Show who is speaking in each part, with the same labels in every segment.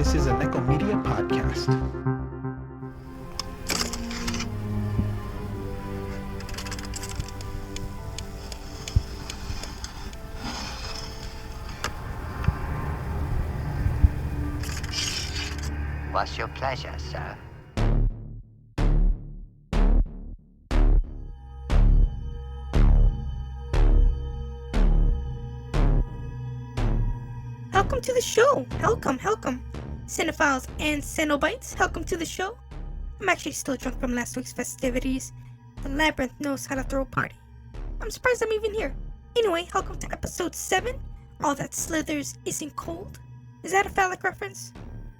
Speaker 1: This is a Nekko Media podcast.
Speaker 2: What's your pleasure, sir?
Speaker 3: Welcome to the show. Welcome. Cinephiles and Cenobites, welcome to the show. I'm actually still drunk from last week's festivities. The Labyrinth knows how to throw a party. I'm surprised I'm even here. Anyway, welcome to episode 7. All that Slithers isn't cold. Is that a phallic reference?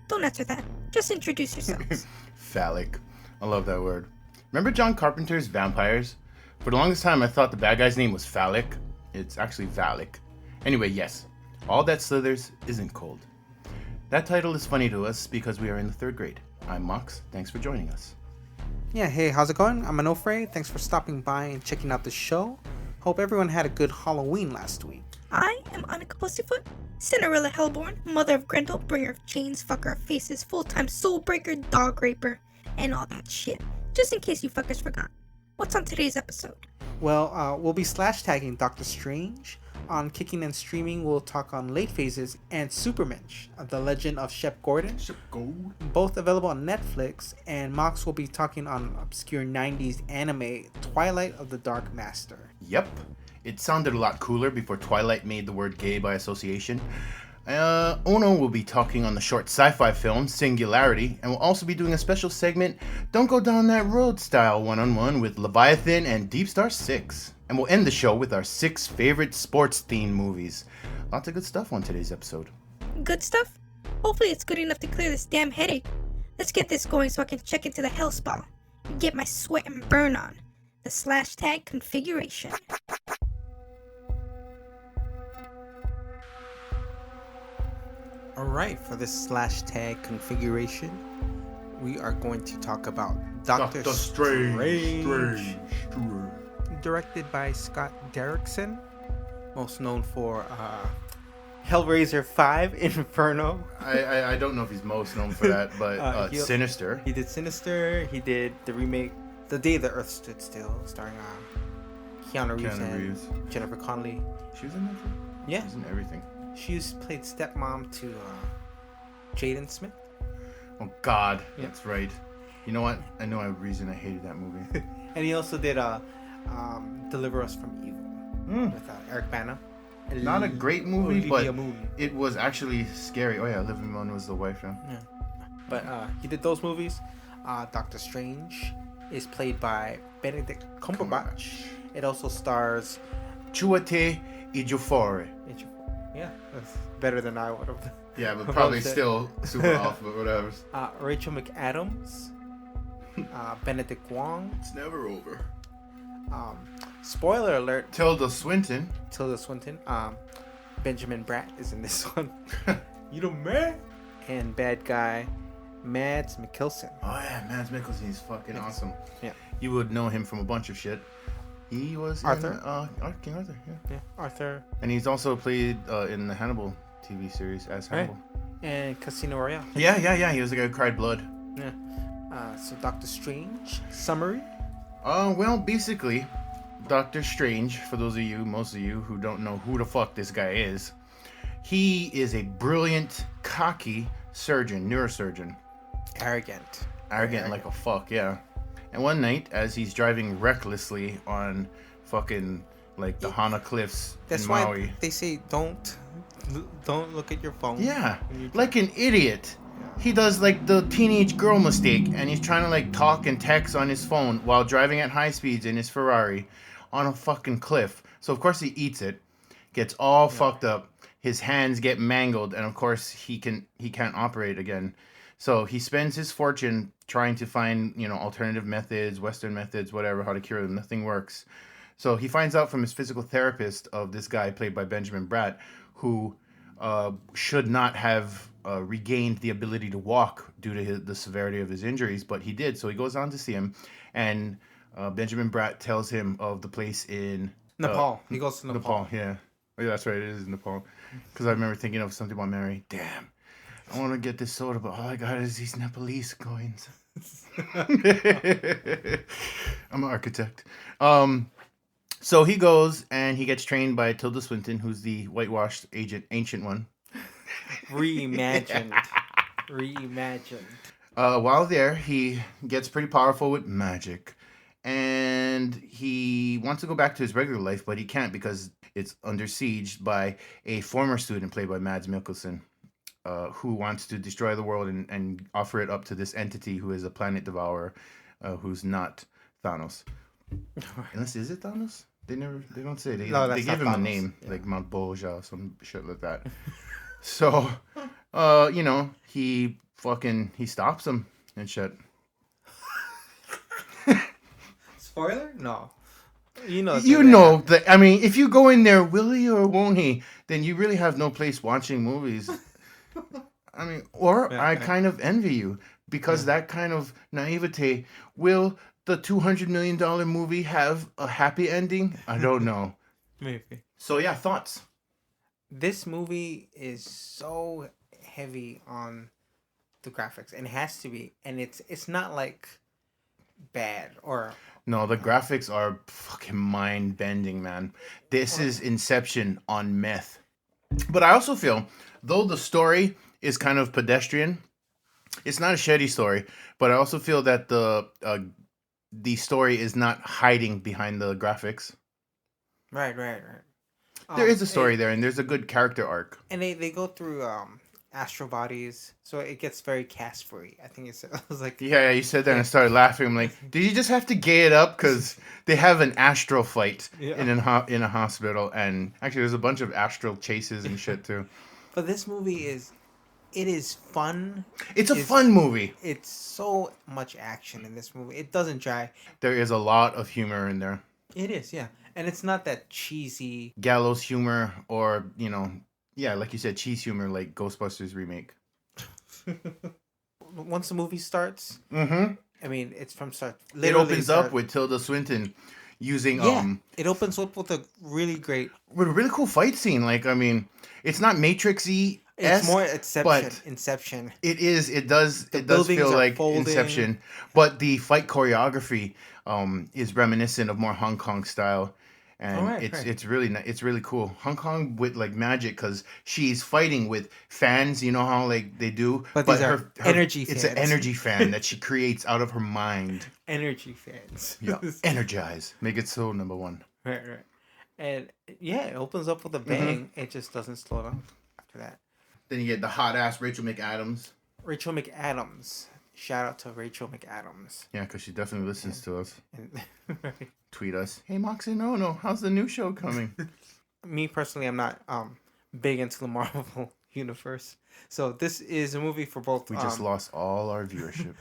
Speaker 3: Don't answer that. Just introduce yourselves.
Speaker 4: Phallic. I love that word. Remember John Carpenter's Vampires? For the longest time, I thought the bad guy's name was Phallic. It's actually Phallic. Anyway, yes. All that Slithers isn't cold. That title is funny to us because we are in the 3rd grade. I'm Mox. Thanks for joining us.
Speaker 1: Yeah, hey, how's it going? I'm Onofre. Thanks for stopping by and checking out the show. Hope everyone had a good Halloween last week.
Speaker 3: I am Annika Pussyfoot, Cinderella Hellborn, mother of Grendel, bringer of chains, fucker of faces, full-time soul breaker, dog raper, and all that shit. Just in case you fuckers forgot. What's on today's episode?
Speaker 1: Well, we'll be slash-tagging Doctor Strange. On Kicking and Streaming, we'll talk on Late Phases and Supermensch, The Legend of Shep Gordon. Both available on Netflix, and Mox will be talking on obscure 90s anime, Twilight of the Dark Master.
Speaker 4: Yep. It sounded a lot cooler before Twilight made the word gay by association. Ono will be talking on the short sci-fi film, Singularity, and we'll also be doing a special segment, Don't Go Down That Road style one-on-one with Leviathan and Deepstar 6. And we'll end the show with our 6 favorite sports-themed movies. Lots of good stuff on today's episode.
Speaker 3: Good stuff? Hopefully it's good enough to clear this damn headache. Let's get this going so I can check into the hellspawn and get my sweat and burn on. The Slashtag configuration.
Speaker 1: Alright, for this Slashtag configuration, we are going to talk about Doctor Strange. Directed by Scott Derrickson, most known for Hellraiser 5 Inferno.
Speaker 4: I don't know if he's most known for that, but Sinister.
Speaker 1: He did Sinister. He did the remake The Day the Earth Stood Still, starring Keanu Reeves and Jennifer Connelly.
Speaker 4: She was in that too?
Speaker 1: Yeah.
Speaker 4: She was in everything.
Speaker 1: She played stepmom to Jaden Smith.
Speaker 4: Oh God,
Speaker 1: Yeah.
Speaker 4: That's right. You know what? I know a reason I hated that movie.
Speaker 1: And he also did Deliver Us from Evil with Eric Bana.
Speaker 4: Not a great movie,
Speaker 1: Olivia
Speaker 4: but
Speaker 1: Moon.
Speaker 4: it was actually scary. Oh yeah, Olivia Moon was the wife. Yeah.
Speaker 1: But he did those movies. Doctor Strange is played by Benedict Cumberbatch. It also stars
Speaker 4: Chiwetel Ejiofor.
Speaker 1: Yeah, that's better than I would have.
Speaker 4: Yeah, but probably still super off, but whatever.
Speaker 1: Rachel McAdams. Benedict Wong.
Speaker 4: It's never over.
Speaker 1: Spoiler alert.
Speaker 4: Tilda Swinton.
Speaker 1: Benjamin Bratt is in this one. You the man. And bad guy Mads Mikkelsen.
Speaker 4: Oh yeah, Mads Mikkelsen is fucking awesome.
Speaker 1: Yeah.
Speaker 4: You would know him from a bunch of shit. He was
Speaker 1: Arthur.
Speaker 4: in King Arthur.
Speaker 1: Yeah, Arthur.
Speaker 4: And he's also played in the Hannibal TV series as Hannibal.
Speaker 1: And Casino Royale.
Speaker 4: Yeah. He was the guy who cried blood.
Speaker 1: Yeah. So Doctor Strange summary.
Speaker 4: Well, basically, Doctor Strange, for those of you, most of you, who don't know who the fuck this guy is, he is a brilliant, cocky neurosurgeon.
Speaker 1: Arrogant
Speaker 4: Like a fuck, yeah. And one night, as he's driving recklessly on fucking, like, the Hana Cliffs
Speaker 1: That's
Speaker 4: in
Speaker 1: why
Speaker 4: Maui.
Speaker 1: they say don't look at your phone.
Speaker 4: Yeah, like an idiot. He does like the teenage girl mistake, and he's trying to like talk and text on his phone while driving at high speeds in his Ferrari on a fucking cliff. So of course he eats it, gets all fucked up. His hands get mangled, and of course he can't operate again. So he spends his fortune trying to find alternative methods, Western methods, whatever, how to cure them. Nothing works. So he finds out from his physical therapist of this guy played by Benjamin Bratt, who should not have regained the ability to walk due to the severity of his injuries, but he did. So he goes on to see him, and Benjamin Bratt tells him of the place in
Speaker 1: Nepal. He goes to Nepal.
Speaker 4: Yeah. Oh, yeah, that's right. It is Nepal. Because I remember thinking of something about Mary. Damn. I want to get this soda, but all I got is these Nepalese coins. I'm an architect. So he goes and he gets trained by Tilda Swinton, who's the whitewashed ancient one.
Speaker 1: Reimagined.
Speaker 4: While there, he gets pretty powerful with magic. And he wants to go back to his regular life, but he can't because it's under siege by a former student played by Mads Mikkelsen, who wants to destroy the world and offer it up to this entity who is a planet devourer, who's not Thanos. Unless, is it Thanos? They don't say. They give him a name, like Mount Boja or some shit like that. So, he stops him and shit.
Speaker 1: Spoiler? No.
Speaker 4: I mean, if you go in there, will he or won't he, then you really have no place watching movies. I mean, I kind of envy you because that kind of naivete. Will the $200 million movie have a happy ending? I don't know.
Speaker 1: Maybe.
Speaker 4: So yeah, thoughts?
Speaker 1: This movie is so heavy on the graphics, and it has to be, and it's not like bad or.
Speaker 4: No, the graphics are fucking mind-bending, man. This is Inception on meth. But I also feel, though the story is kind of pedestrian, it's not a shitty story, but I also feel that the story is not hiding behind the graphics.
Speaker 1: Right.
Speaker 4: There is a story there, and there's a good character arc.
Speaker 1: And they go through astral bodies, so it gets very cast free. I think I was like,
Speaker 4: yeah, you said that and I started laughing. I'm like, did you just have to gay it up because they have an astral fight in a hospital, and actually there's a bunch of astral chases and shit too.
Speaker 1: But this movie is fun.
Speaker 4: It's a fun movie.
Speaker 1: It's so much action in this movie. It doesn't dry.
Speaker 4: There is a lot of humor in there.
Speaker 1: It is, yeah, and it's not that cheesy
Speaker 4: gallows humor or like you said, cheese humor like Ghostbusters remake.
Speaker 1: Once the movie starts,
Speaker 4: I
Speaker 1: mean, it's from start.
Speaker 4: It opens up with Tilda Swinton using
Speaker 1: it opens up with a really
Speaker 4: cool fight scene. Like, I mean, it's not Matrix-y.
Speaker 1: It's more Inception.
Speaker 4: It is. It does feel like Inception. But the fight choreography is reminiscent of more Hong Kong style. And it's really cool. Hong Kong with like magic because she's fighting with fans. You know how like they do,
Speaker 1: but these are energy.
Speaker 4: It's an energy fan that she creates out of her mind.
Speaker 1: Energy fans.
Speaker 4: Yeah, energize. Make it so number one.
Speaker 1: Right. And yeah, it opens up with a bang. It just doesn't slow down after that.
Speaker 4: Then you get the hot ass Rachel McAdams.
Speaker 1: Shout out to Rachel McAdams.
Speaker 4: Yeah, because she definitely listens to us.
Speaker 1: Right.
Speaker 4: Tweet us. Hey, Mox and Ono, how's the new show coming?
Speaker 1: Me personally, I'm not big into the Marvel universe, so this is a movie for both.
Speaker 4: We just lost all our viewership.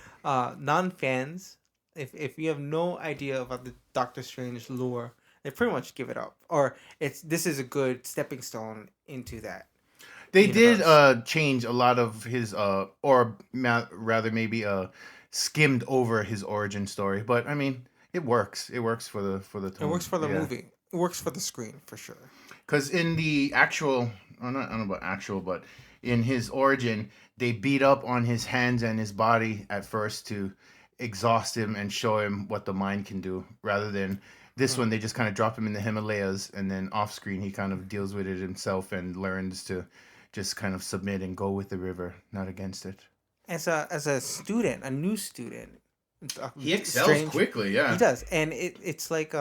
Speaker 1: Non-fans, if you have no idea about the Doctor Strange lore, they pretty much give it up. Or this is a good stepping stone into that.
Speaker 4: They did change a lot of his skimmed over his origin story, but I mean, it works. It works for the tone.
Speaker 1: It works for the movie. It works for the screen for sure.
Speaker 4: Because in the actual, I don't know about actual, but in his origin, they beat up on his hands and his body at first to exhaust him and show him what the mind can do, rather than this one they just kind of drop him in the Himalayas and then off screen he kind of deals with it himself and learns to just kind of submit and go with the river, not against it.
Speaker 1: As a student, a new student,
Speaker 4: he excels quickly. Yeah,
Speaker 1: he does, and it's like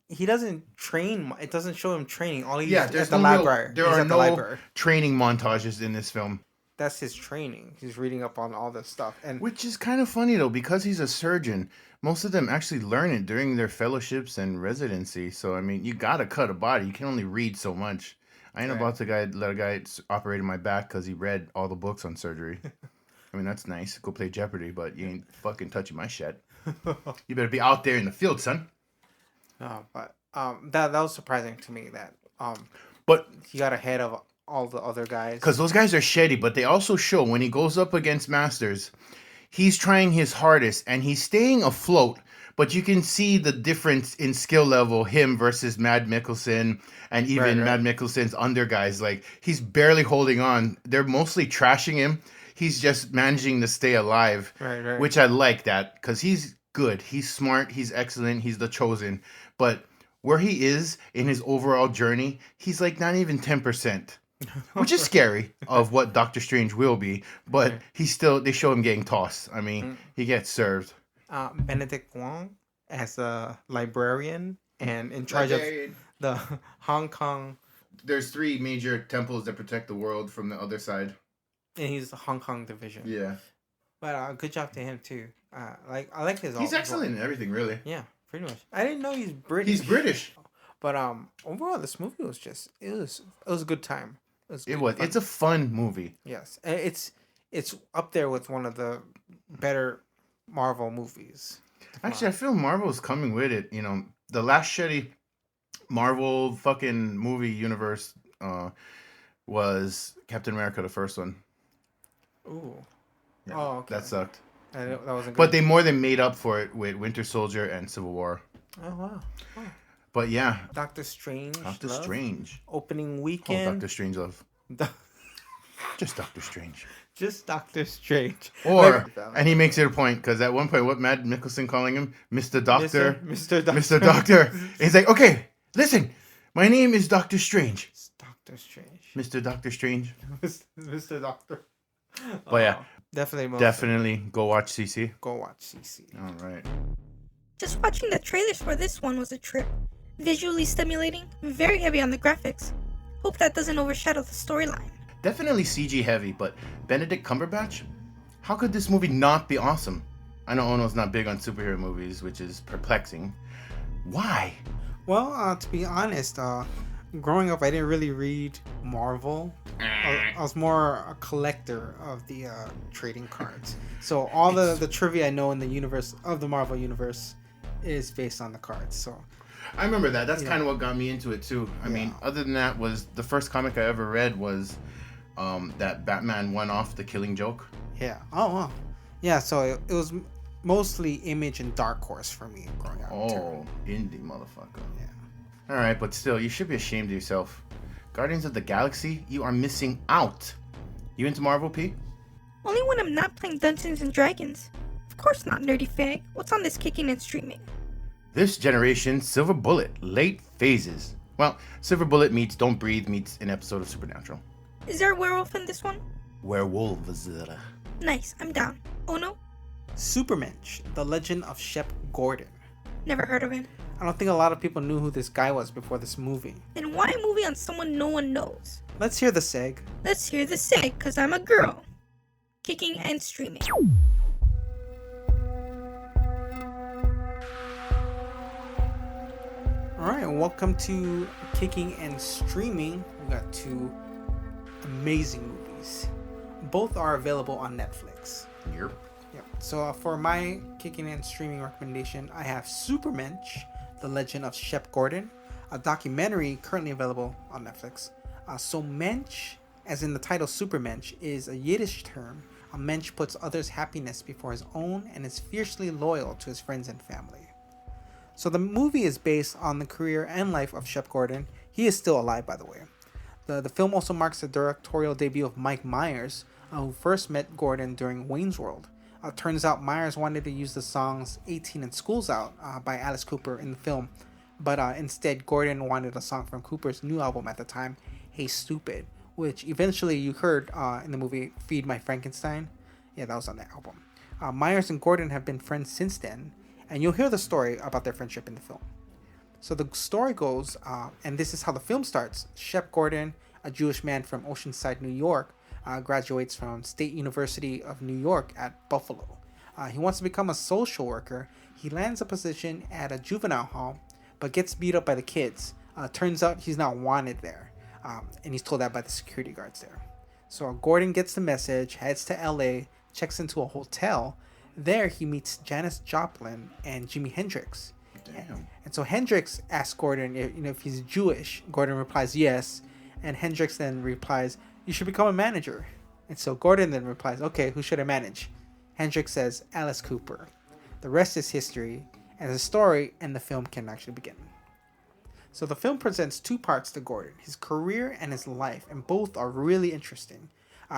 Speaker 1: he doesn't train. It doesn't show him training. All he
Speaker 4: there's the library. There are no training montages in this film.
Speaker 1: That's his training. He's reading up on all this stuff, and
Speaker 4: which is kind of funny though, because he's a surgeon. Most of them actually learn it during their fellowships and residency. So I mean, you gotta cut a body. You can only read so much. I ain't about to let a guy operate in my back because he read all the books on surgery. I mean, that's nice. Go play Jeopardy, but you ain't fucking touching my shit. You better be out there in the field, son.
Speaker 1: But that was surprising to me that
Speaker 4: but
Speaker 1: he got ahead of all the other guys.
Speaker 4: Because those guys are shitty, but they also show when he goes up against Masters, he's trying his hardest and he's staying afloat, But you can see the difference in skill level, him versus Mad Mikkelsen, and even Mad Mikkelsen's under guys. Like, he's barely holding on. They're mostly trashing him. He's just managing to stay alive, which I like that, because he's good. He's smart. He's excellent. He's the chosen. But where he is in his overall journey, he's like not even 10%, which is scary of what Doctor Strange will be. But they show him getting tossed. I mean, he gets served.
Speaker 1: Benedict Wong as a librarian and in charge of the Hong Kong.
Speaker 4: There's 3 major temples that protect the world from the other side.
Speaker 1: And he's the Hong Kong division.
Speaker 4: Yeah.
Speaker 1: But good job to him too. I like his.
Speaker 4: He's excellent in everything, really.
Speaker 1: Yeah, pretty much. I didn't know he's British.
Speaker 4: He's British.
Speaker 1: But overall, this movie was just it was a good time.
Speaker 4: It was. It's a fun movie.
Speaker 1: Yes, it's up there with one of the better Marvel movies.
Speaker 4: Actually, I feel Marvel's coming with it. You know, the last shitty Marvel fucking movie universe was Captain America, the first one.
Speaker 1: Ooh.
Speaker 4: Yeah,
Speaker 1: oh, okay.
Speaker 4: That sucked.
Speaker 1: That wasn't good.
Speaker 4: But they more than made up for it with Winter Soldier and Civil War.
Speaker 1: Oh, wow. Oh.
Speaker 4: But yeah.
Speaker 1: Doctor Strange.
Speaker 4: Doctor Strange.
Speaker 1: Opening weekend.
Speaker 4: Oh, Doctor Strange love. Just Doctor Strange.
Speaker 1: Just Doctor Strange.
Speaker 4: And he makes it a point, because at one point, what Matt Mikkelsen calling him? Mr. Doctor.
Speaker 1: Mr. Doctor.
Speaker 4: Mr. Doctor. He's like, okay, listen, my name is Doctor Strange.
Speaker 1: It's Doctor Strange.
Speaker 4: Mr. Doctor Strange.
Speaker 1: Mr. Doctor.
Speaker 4: But yeah.
Speaker 1: Definitely
Speaker 4: go watch CC.
Speaker 1: Go watch CC.
Speaker 4: All right.
Speaker 3: Just watching the trailers for this one was a trip. Visually stimulating, very heavy on the graphics. Hope that doesn't overshadow the storyline.
Speaker 4: Definitely CG heavy, but Benedict Cumberbatch? How could this movie not be awesome? I know Ono's not big on superhero movies, which is perplexing. Why?
Speaker 1: Well, to be honest, growing up, I didn't really read Marvel. I was more a collector of the trading cards. So all the trivia I know in the universe of the Marvel universe is based on the cards. So
Speaker 4: I remember that. That's kind of what got me into it too. I mean, other than that, was the first comic I ever read was that Batman one-off, The Killing Joke.
Speaker 1: Yeah. Oh, wow. Yeah, so it was mostly Image and Dark Horse for me growing up.
Speaker 4: Oh, indie motherfucker. Yeah. All right, but still, you should be ashamed of yourself. Guardians of the Galaxy, you are missing out. You into Marvel, P?
Speaker 3: Only when I'm not playing Dungeons and Dragons. Of course not, nerdy fag. What's on this kicking and streaming?
Speaker 4: This generation, Silver Bullet, late phases. Well, Silver Bullet meets Don't Breathe meets an episode of Supernatural.
Speaker 3: Is there a werewolf in this one?
Speaker 4: Werewolves.
Speaker 3: Nice, I'm down. Oh no?
Speaker 1: Supermensch, The Legend of Shep Gordon.
Speaker 3: Never heard of him.
Speaker 1: I don't think a lot of people knew who this guy was before this movie.
Speaker 3: Then why a movie on someone no one knows?
Speaker 1: Let's hear the seg.
Speaker 3: Let's hear the seg, cause I'm a girl. Kicking and streaming.
Speaker 1: Alright, welcome to Kicking and Streaming. We got 2 amazing movies. Both are available on Netflix.
Speaker 4: Yep.
Speaker 1: So for my Kicking and Streaming recommendation, I have Supermensch, The Legend of Shep Gordon, a documentary currently available on Netflix. So Mensch, as in the title Supermensch, is a Yiddish term. A Mensch puts others' happiness before his own and is fiercely loyal to his friends and family. So the movie is based on the career and life of Shep Gordon. He is still alive, by the way. The film also marks the directorial debut of Mike Myers, who first met Gordon during Wayne's World. Turns out Myers wanted to use the songs 18 and School's Out by Alice Cooper in the film, but instead Gordon wanted a song from Cooper's new album at the time, Hey Stupid, which eventually you heard in the movie Feed My Frankenstein. Yeah, that was on that album. Myers and Gordon have been friends since then, and you'll hear the story about their friendship in the film. So the story goes, and this is how the film starts. Shep Gordon, a Jewish man from Oceanside, New York, graduates from State University of New York at Buffalo. He wants to become a social worker. He lands a position at a juvenile hall, but gets beat up by the kids. Turns out he's not wanted there, and he's told that by the security guards there. So Gordon gets the message, heads to LA, checks into a hotel. There he meets Janis Joplin and Jimi Hendrix.
Speaker 4: Damn.
Speaker 1: And so Hendrix asks Gordon if he's Jewish. Gordon replies yes, and Hendrix then replies, "You should become a manager." And so Gordon then replies, "Okay, who should I manage?" Hendrix says, "Alice Cooper." The rest is history, and the story and the film can actually begin. So the film presents two parts to Gordon, his career and his life, and both are really interesting.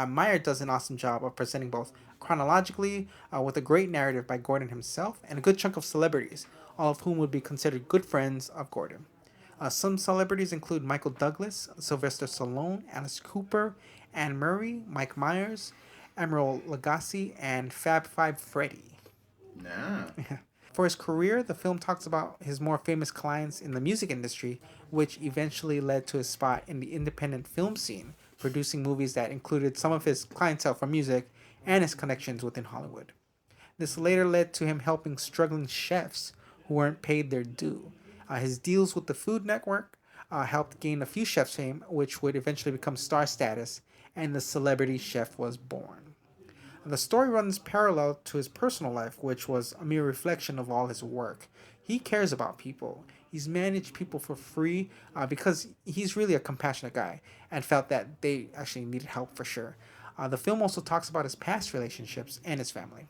Speaker 1: Meyer does an awesome job of presenting both chronologically, with a great narrative by Gordon himself, and a good chunk of celebrities, all of whom would be considered good friends of Gordon. Some celebrities include Michael Douglas, Sylvester Stallone, Alice Cooper, Anne Murray, Mike Myers, Emerald Lagasse, and Fab Five Freddy.
Speaker 4: Nah.
Speaker 1: For his career, the film talks about his more famous clients in the music industry, which eventually led to his spot in the independent film scene, producing movies that included some of his clientele from music and his connections within Hollywood. This later led to him helping struggling chefs who weren't paid their due. His deals with the Food Network helped gain a few chefs' fame, which would eventually become star status, and the celebrity chef was born. The story runs parallel to his personal life, which was a mere reflection of all his work. He cares about people. He's managed people for free because he's really a compassionate guy and felt that they actually needed help for sure. The film also talks about his past relationships and his family.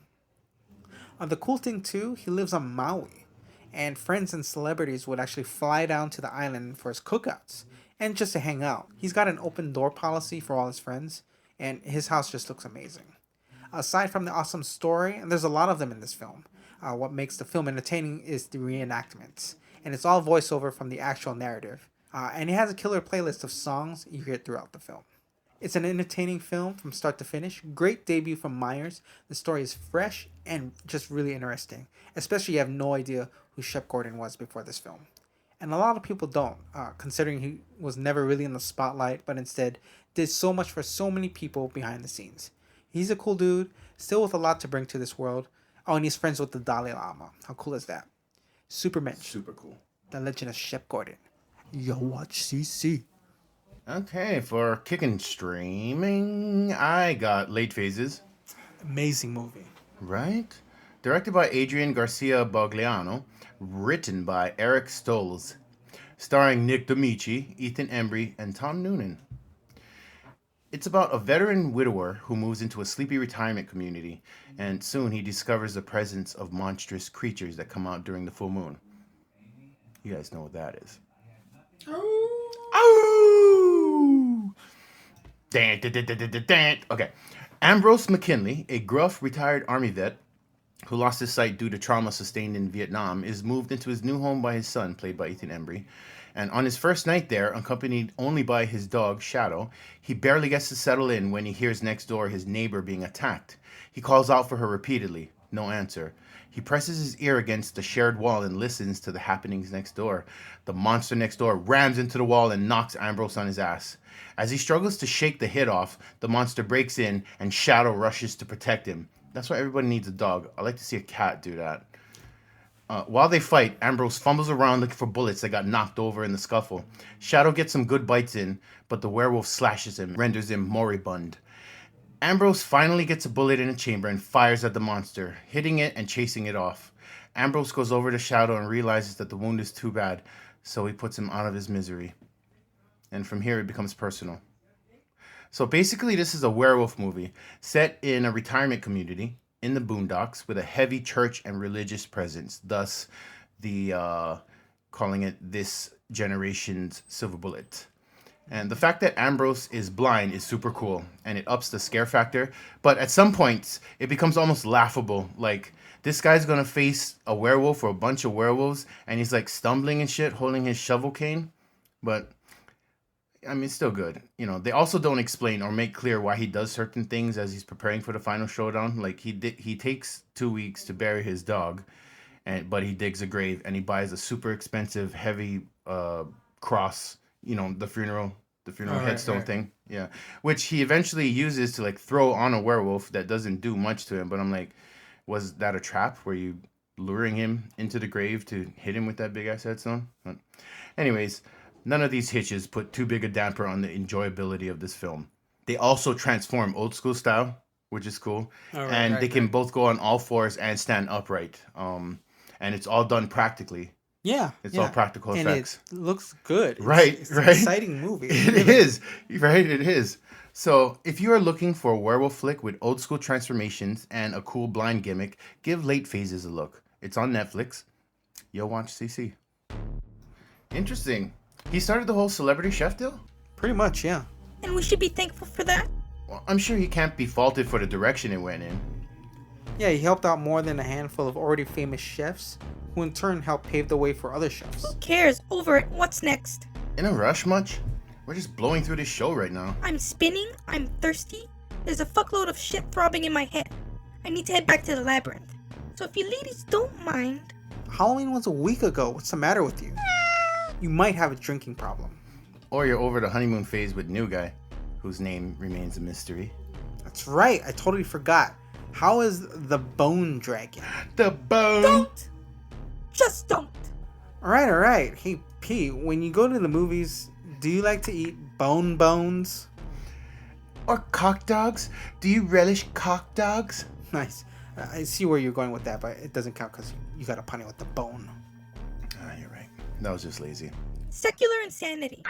Speaker 1: The cool thing too, he lives on Maui, and friends and celebrities would actually fly down to the island for his cookouts and just to hang out. He's got an open door policy for all his friends, and his house just looks amazing. Aside from the awesome story, and there's a lot of them in this film, what makes the film entertaining is the reenactments, and it's all voiceover from the actual narrative. And it has a killer playlist of songs you hear throughout the film. It's an entertaining film from start to finish. Great debut from Myers. The story is fresh and just really interesting, especially you have no idea who Shep Gordon was before this film. And a lot of people don't, considering he was never really in the spotlight, but instead did so much for so many people behind the scenes. He's a cool dude, still with a lot to bring to this world. Oh, and he's friends with the Dalai Lama. How cool is that? Supermensch.
Speaker 4: Super cool.
Speaker 1: The Legend of Shep Gordon. Yo, watch CC.
Speaker 4: Okay, for kicking streaming, I got Late Phases.
Speaker 1: Amazing movie.
Speaker 4: Right? Directed by Adrian Garcia Bogliano, written by Eric Stolz, starring Nick D'Amici, Ethan Embry, and Tom Noonan. It's about a veteran widower who moves into a sleepy retirement community, and soon he discovers the presence of monstrous creatures that come out during the full moon. You guys know what that is. Oh! Okay. Ambrose McKinley, a gruff retired army vet who lost his sight due to trauma sustained in Vietnam, is moved into his new home by his son, played by Ethan Embry. And on his first night there, accompanied only by his dog, Shadow, he barely gets to settle in when he hears next door his neighbor being attacked. He calls out for her repeatedly. No answer. He presses his ear against the shared wall and listens to the happenings next door. The monster next door rams into the wall and knocks Ambrose on his ass. As he struggles to shake the hit off, the monster breaks in and Shadow rushes to protect him. That's why everybody needs a dog. I like to see a cat do that. While they fight, Ambrose fumbles around looking for bullets that got knocked over in the scuffle. Shadow gets some good bites in, but the werewolf slashes him, renders him moribund. Ambrose finally gets a bullet in a chamber and fires at the monster, hitting it and chasing it off. Ambrose goes over to Shadow and realizes that the wound is too bad, so he puts him out of his misery. And from here it becomes personal. So basically this is a werewolf movie set in a retirement community in the boondocks with a heavy church and religious presence, thus the calling it this generation's Silver Bullet. And the fact that Ambrose is blind is super cool, and it ups the scare factor, but at some points it becomes almost laughable. Like, this guy's gonna face a werewolf or a bunch of werewolves, and he's like stumbling and shit, holding his shovel cane, but I mean, it's still good. You know, they also don't explain or make clear why he does certain things as he's preparing for the final showdown. Like, he takes 2 weeks to bury his dog, but he digs a grave and he buys a super expensive, heavy cross. You know, the funeral headstone thing. Yeah, which he eventually uses to like throw on a werewolf that doesn't do much to him. But I'm like, was that a trap? Were you luring him into the grave to hit him with that big ass headstone? But anyways. None of these hitches put too big a damper on the enjoyability of this film. They also transform old school style, which is cool. They can both go on all fours and stand upright. And it's all done practically.
Speaker 1: Yeah.
Speaker 4: It's all practical effects.
Speaker 1: And it looks good.
Speaker 4: It's
Speaker 1: an exciting movie.
Speaker 4: It is. Right, it is. So if you are looking for a werewolf flick with old school transformations and a cool blind gimmick, give Late Phases a look. It's on Netflix. You'll watch CC. Interesting. He started the whole celebrity chef deal?
Speaker 1: Pretty much, yeah.
Speaker 3: And we should be thankful for that?
Speaker 4: Well, I'm sure he can't be faulted for the direction it went in.
Speaker 1: Yeah, he helped out more than a handful of already famous chefs, who in turn helped pave the way for other chefs.
Speaker 3: Who cares? Over it. What's next?
Speaker 4: In a rush much? We're just blowing through this show right now.
Speaker 3: I'm spinning. I'm thirsty. There's a fuckload of shit throbbing in my head. I need to head back to the labyrinth. So if you ladies don't mind...
Speaker 1: Halloween was a week ago. What's the matter with you? You might have a drinking problem.
Speaker 4: Or you're over the honeymoon phase with new guy, whose name remains a mystery.
Speaker 1: That's right. I totally forgot. How is the bone dragon?
Speaker 4: The bone!
Speaker 3: Don't! Just don't!
Speaker 1: Alright. Hey, P, when you go to the movies, do you like to eat bones?
Speaker 4: Or cock dogs? Do you relish cock dogs?
Speaker 1: Nice. I see where you're going with that, but it doesn't count because you got a punny with the bone.
Speaker 4: Ah, you're right. That was just lazy.
Speaker 3: Secular insanity.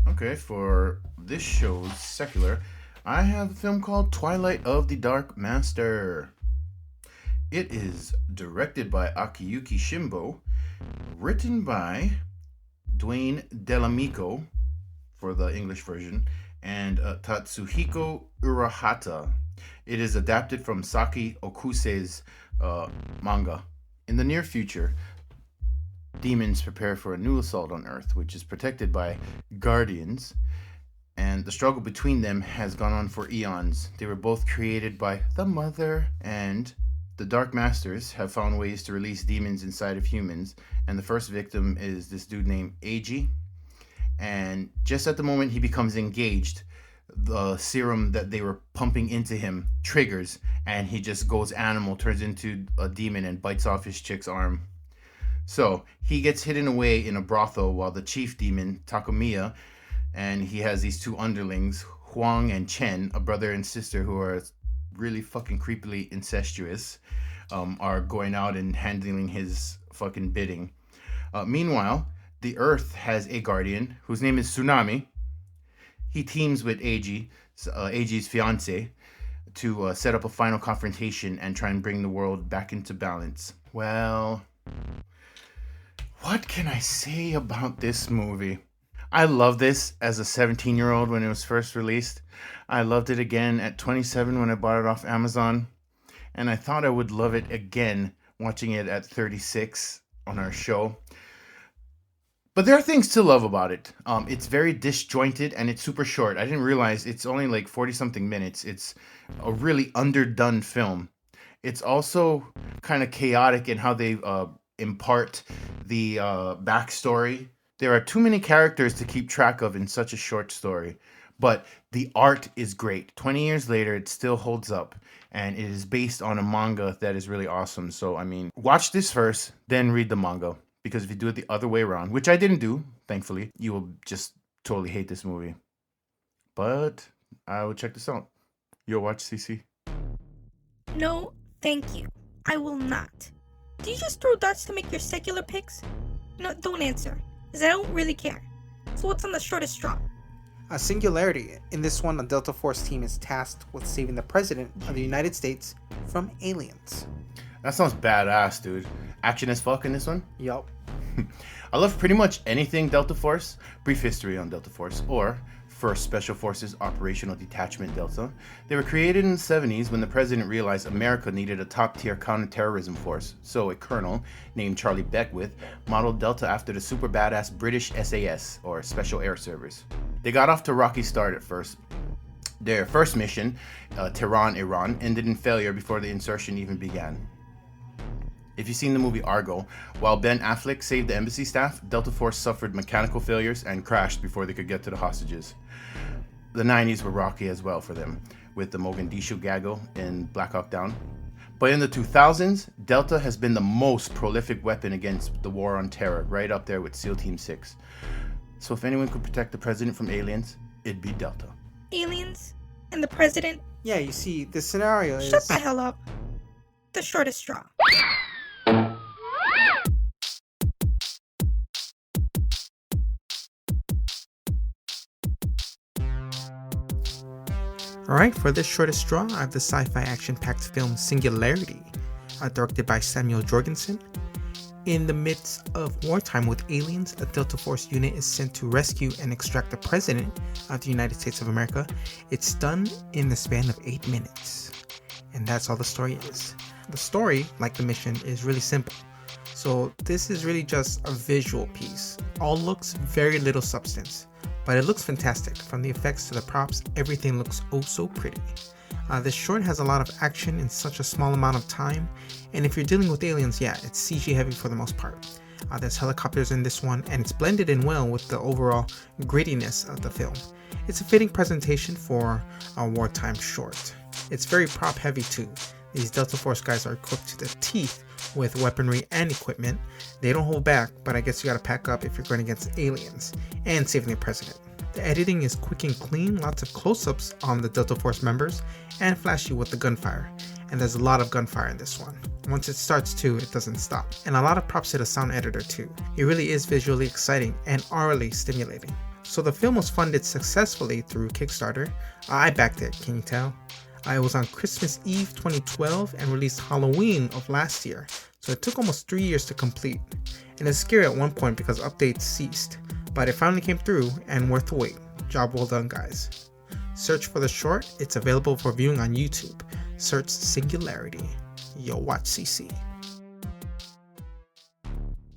Speaker 4: Okay, for this show's secular, I have a film called Twilight of the Dark Master. It is directed by Akiyuki Shimbo, written by Dwayne Delamico for the English version, and Tatsuhiko Urahata. It is adapted from Saki Okuse's manga. In the near future, demons prepare for a new assault on Earth, which is protected by guardians, and the struggle between them has gone on for eons. They were both created by the Mother, and the Dark Masters have found ways to release demons inside of humans, and the first victim is this dude named Eiji. And just at the moment he becomes engaged, the serum that they were pumping into him triggers, and he just goes animal, turns into a demon, and bites off his chick's arm. So he gets hidden away in a brothel while the chief demon, Takamiya, and he has these two underlings, Huang and Chen, a brother and sister who are really fucking creepily incestuous, are going out and handling his fucking bidding. Meanwhile, the Earth has a guardian whose name is Tsunami. He teams with Eiji's fiance, to set up a final confrontation and try and bring the world back into balance. Well, what can I say about this movie? I loved this as a 17-year-old when it was first released. I loved it again at 27 when I bought it off Amazon. And I thought I would love it again watching it at 36 on our show. But there are things to love about it. It's very disjointed and it's super short. I didn't realize it's only like 40-something minutes. It's a really underdone film. It's also kind of chaotic in how they impart the backstory. There are too many characters to keep track of in such a short story. But the art is great. 20 years later, it still holds up. And it is based on a manga that is really awesome. So, I mean, watch this first, then read the manga. Because if you do it the other way around, which I didn't do, thankfully, you will just totally hate this movie. But I would check this out. You'll watch CC?
Speaker 3: No, thank you. I will not. Do you just throw darts to make your secular picks? No, don't answer, because I don't really care. So what's on the shortest straw?
Speaker 1: A Singularity. In this one, a Delta Force team is tasked with saving the President of the United States from aliens.
Speaker 4: That sounds badass, dude. Action as fuck in this one?
Speaker 1: Yup.
Speaker 4: I love pretty much anything Delta Force. Brief history on Delta Force, or First Special Forces Operational Detachment Delta. They were created in the 70s when the president realized America needed a top-tier counterterrorism force. So a colonel named Charlie Beckwith modeled Delta after the super badass British SAS, or Special Air Service. They got off to a rocky start at first. Their first mission, Tehran, Iran, ended in failure before the insertion even began. If you've seen the movie Argo, while Ben Affleck saved the embassy staff, Delta Force suffered mechanical failures and crashed before they could get to the hostages. The 90s were rocky as well for them, with the Mogadishu gaggle in Black Hawk Down. But in the 2000s, Delta has been the most prolific weapon against the war on terror, right up there with SEAL Team 6. So if anyone could protect the president from aliens, it'd be Delta.
Speaker 3: Aliens? And the president?
Speaker 1: Yeah, you see, the scenario is...
Speaker 3: Shut the hell up. The shortest straw.
Speaker 1: Alright, for this shortest straw, I have the sci-fi action-packed film Singularity, directed by Samuel Jorgensen. In the midst of wartime with aliens, a Delta Force unit is sent to rescue and extract the President of the United States of America. It's done in the span of 8 minutes. And that's all the story is. The story, like the mission, is really simple. So this is really just a visual piece. All looks, very little substance. But it looks fantastic. From the effects to the props, everything looks oh so pretty. This short has a lot of action in such a small amount of time, and if you're dealing with aliens, yeah, it's CG heavy for the most part. There's helicopters in this one, and it's blended in well with the overall grittiness of the film. It's a fitting presentation for a wartime short. It's very prop heavy too. These Delta Force guys are equipped to the teeth with weaponry and equipment. They don't hold back, but I guess you gotta pack up if you're going against aliens and saving the president. The editing is quick and clean, lots of close-ups on the Delta Force members, and flashy with the gunfire. And there's a lot of gunfire in this one. Once it starts too, it doesn't stop. And a lot of props to the sound editor too. It really is visually exciting and aurally stimulating. So the film was funded successfully through Kickstarter. I backed it, can you tell? It was on Christmas Eve 2012 and released Halloween of last year. So it took almost 3 years to complete. And it's scary at one point because updates ceased. But it finally came through and worth the wait. Job well done, guys. Search for the short. It's available for viewing on YouTube. Search Singularity. Yo, watch CC.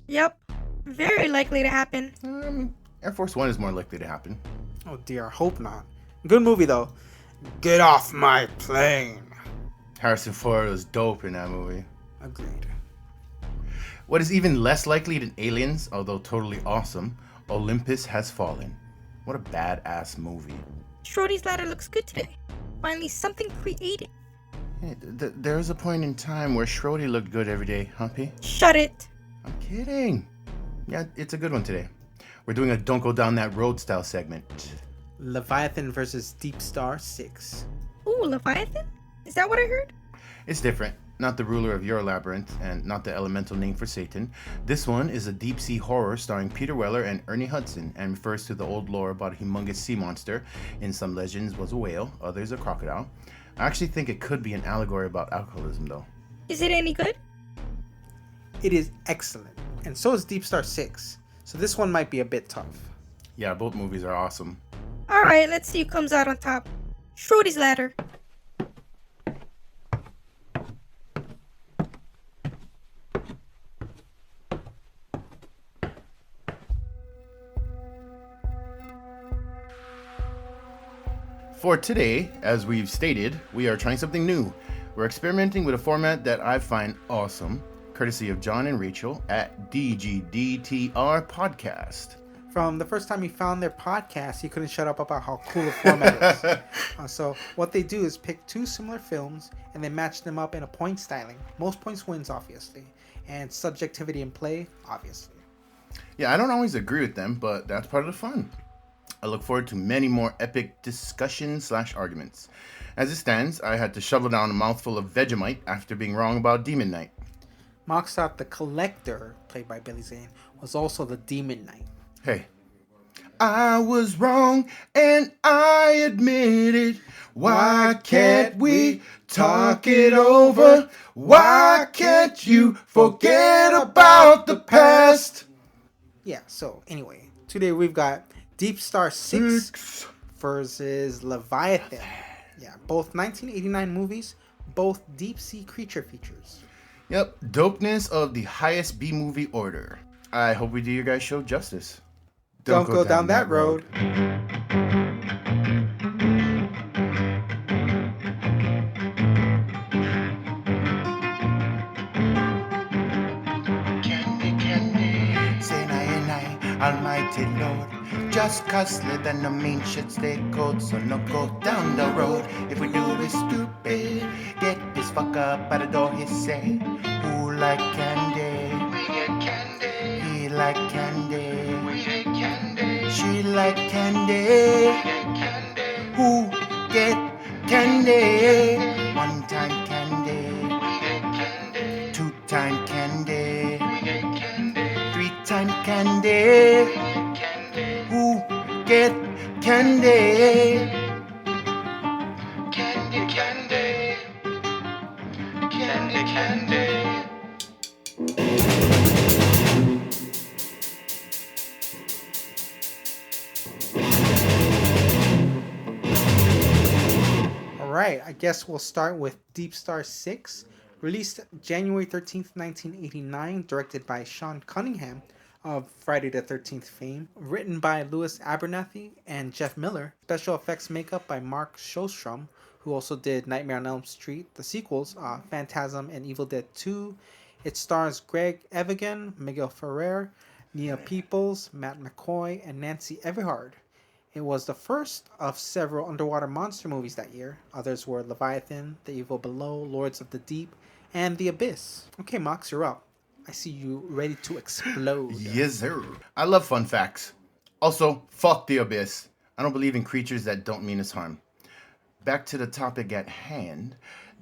Speaker 3: Yep, very likely to happen.
Speaker 4: Air Force One is more likely to happen.
Speaker 1: Oh dear, I hope not. Good movie though. Get off my plane.
Speaker 4: Harrison Ford was dope in that movie.
Speaker 1: Agreed.
Speaker 4: What is even less likely than Aliens, although totally awesome, Olympus Has Fallen. What a badass movie.
Speaker 3: Schrody's ladder looks good today. Finally something creative.
Speaker 4: Hey, there was a point in time where Schrody looked good every day, Humpy.
Speaker 3: Shut it.
Speaker 4: I'm kidding. Yeah, it's a good one today. We're doing a Don't Go Down That Road style segment.
Speaker 1: Leviathan versus Deepstar 6.
Speaker 3: Ooh, Leviathan? Is that what I heard?
Speaker 4: It's different. Not the ruler of your labyrinth, and not the elemental name for Satan. This one is a deep sea horror starring Peter Weller and Ernie Hudson, and refers to the old lore about a humongous sea monster. In some legends was a whale, others a crocodile. I actually think it could be an allegory about alcoholism though.
Speaker 3: Is it any good?
Speaker 1: It is excellent, and so is Deepstar 6. So this one might be a bit tough.
Speaker 4: Yeah, both movies are awesome.
Speaker 3: Alright, let's see who comes out on top. Schrody's ladder.
Speaker 4: For today, as we've stated, we are trying something new. We're experimenting with a format that I find awesome, courtesy of John and Rachel at DGDTR Podcast.
Speaker 1: From the first time he found their podcast, he couldn't shut up about how cool the format is. So what they do is pick two similar films and they match them up in a point styling. Most points wins, obviously, and subjectivity in play, obviously.
Speaker 4: Yeah, I don't always agree with them, but that's part of the fun. I look forward to many more epic discussions/arguments. As it stands, I had to shovel down a mouthful of Vegemite after being wrong about Demon Knight.
Speaker 1: Mox thought the Collector, played by Billy Zane, was also the Demon Knight.
Speaker 4: Hey, I was wrong and I admit it. Why can't we talk it over? Why can't you forget about the past?
Speaker 1: Yeah, so anyway, today we've got Deepstar 6 versus Leviathan. Yeah, both 1989 movies, both deep sea creature features.
Speaker 4: Yep, dopeness of the highest B-movie order. I hope we do your guys' show justice.
Speaker 1: Don't go down that road.
Speaker 4: Say night, almighty Lord. Just cause Slither no mean shit stay cold, so no go down the road. If we do this stupid, get this fuck up out the door, he say. Who like candy? We get candy. He like candy. We get candy. She like candy. We get candy. Who get candy? One time candy. We get candy. Two time candy. We get candy. Three time candy. We get candy. Who get candy?
Speaker 1: right, I guess we'll start with Deepstar 6, released January 13th, 1989, directed by Sean Cunningham of Friday the 13th fame, written by Louis Abernathy and Jeff Miller, special effects makeup by Mark Shostrom, who also did Nightmare on Elm Street, the sequels, Phantasm and Evil Dead 2. It stars Greg Evigan, Miguel Ferrer, Nia Peoples, Matt McCoy, and Nancy Everhard. It was the first of several underwater monster movies that year. Others were Leviathan, The Evil Below, Lords of the Deep, and The Abyss. Okay, Mox, you're up. I see you ready to explode.
Speaker 4: Yes, sir. I love fun facts. Also, fuck The Abyss. I don't believe in creatures that don't mean us harm. Back to the topic at hand.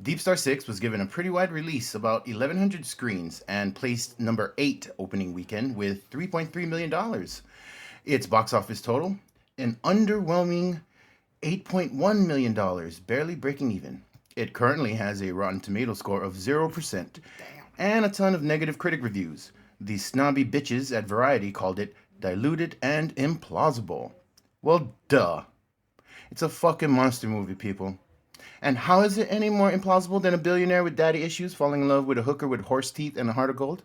Speaker 4: Deepstar 6 was given a pretty wide release, about 1,100 screens, and placed number 8 opening weekend with $3.3 million. Its box office total, an underwhelming $8.1 million, barely breaking even. It currently has a Rotten Tomatoes score of 0% and a ton of negative critic reviews. The snobby bitches at Variety called it diluted and implausible. Well, duh. It's a fucking monster movie, people. And how is it any more implausible than a billionaire with daddy issues falling in love with a hooker with horse teeth and a heart of gold?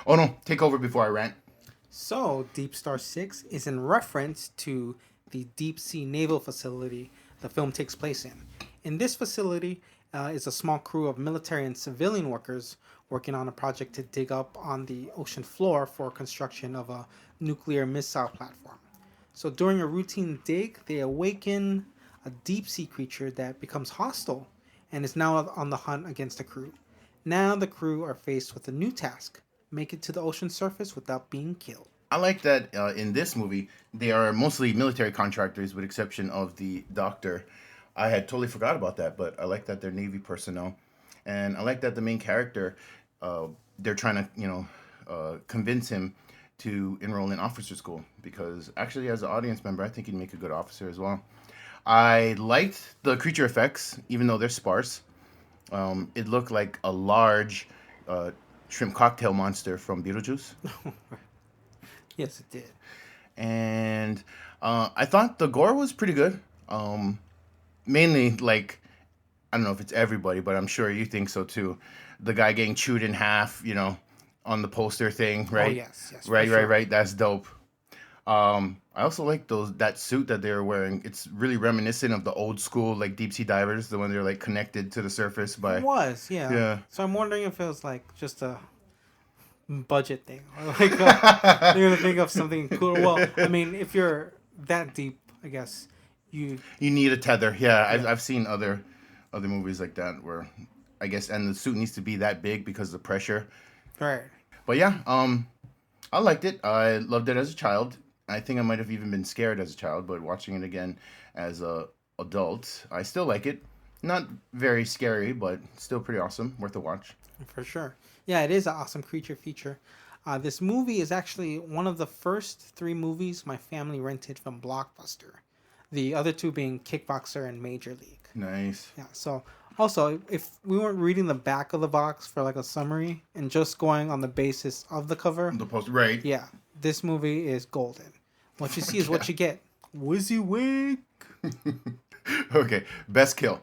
Speaker 4: Oh no, take over before I rant.
Speaker 1: So, Deepstar 6 is in reference to the deep sea naval facility the film takes place in. In this facility is a small crew of military and civilian workers working on a project to dig up on the ocean floor for construction of a nuclear missile platform. So during a routine dig, they awaken a deep sea creature that becomes hostile and is now on the hunt against the crew. Now the crew are faced with a new task: make it to the ocean surface without being killed.
Speaker 4: I like that in this movie, they are mostly military contractors with exception of the doctor. I had totally forgot about that, but I like that they're Navy personnel. And I like that the main character, they're trying to, convince him to enroll in officer school, because actually as an audience member, I think he'd make a good officer as well. I liked the creature effects, even though they're sparse. It looked like a large shrimp cocktail monster from Beetlejuice.
Speaker 1: Yes, it did.
Speaker 4: And I thought the gore was pretty good. Mainly, like, I don't know if it's everybody, but I'm sure you think so too. The guy getting chewed in half, on the poster thing, right?
Speaker 1: Oh, yes.
Speaker 4: Right. That's dope. I also like that suit that they were wearing. It's really reminiscent of the old school, like, deep sea divers, the one they're like connected to the surface by.
Speaker 1: It was, yeah.
Speaker 4: Yeah.
Speaker 1: So I'm wondering if it was like just a budget thing, or like you're gonna think of something cool. Well, I mean, if you're that deep, I guess you
Speaker 4: need a tether. Yeah. I've seen other movies like that where, I guess, and the suit needs to be that big because of the pressure.
Speaker 1: Right.
Speaker 4: But yeah, I liked it. I loved it as a child. I think I might have even been scared as a child, but watching it again as a adult, I still like it. Not very scary, but still pretty awesome. Worth a watch.
Speaker 1: For sure. Yeah, it is an awesome creature feature. This movie is actually one of the first 3 movies my family rented from Blockbuster. The other 2 being Kickboxer and Major League.
Speaker 4: Nice.
Speaker 1: Yeah, so also, if we weren't reading the back of the box for like a summary and just going on the basis of the cover.
Speaker 4: The post, right.
Speaker 1: Yeah, this movie is golden. What you see is what you get. WYSIWYG.
Speaker 4: Okay, best kill.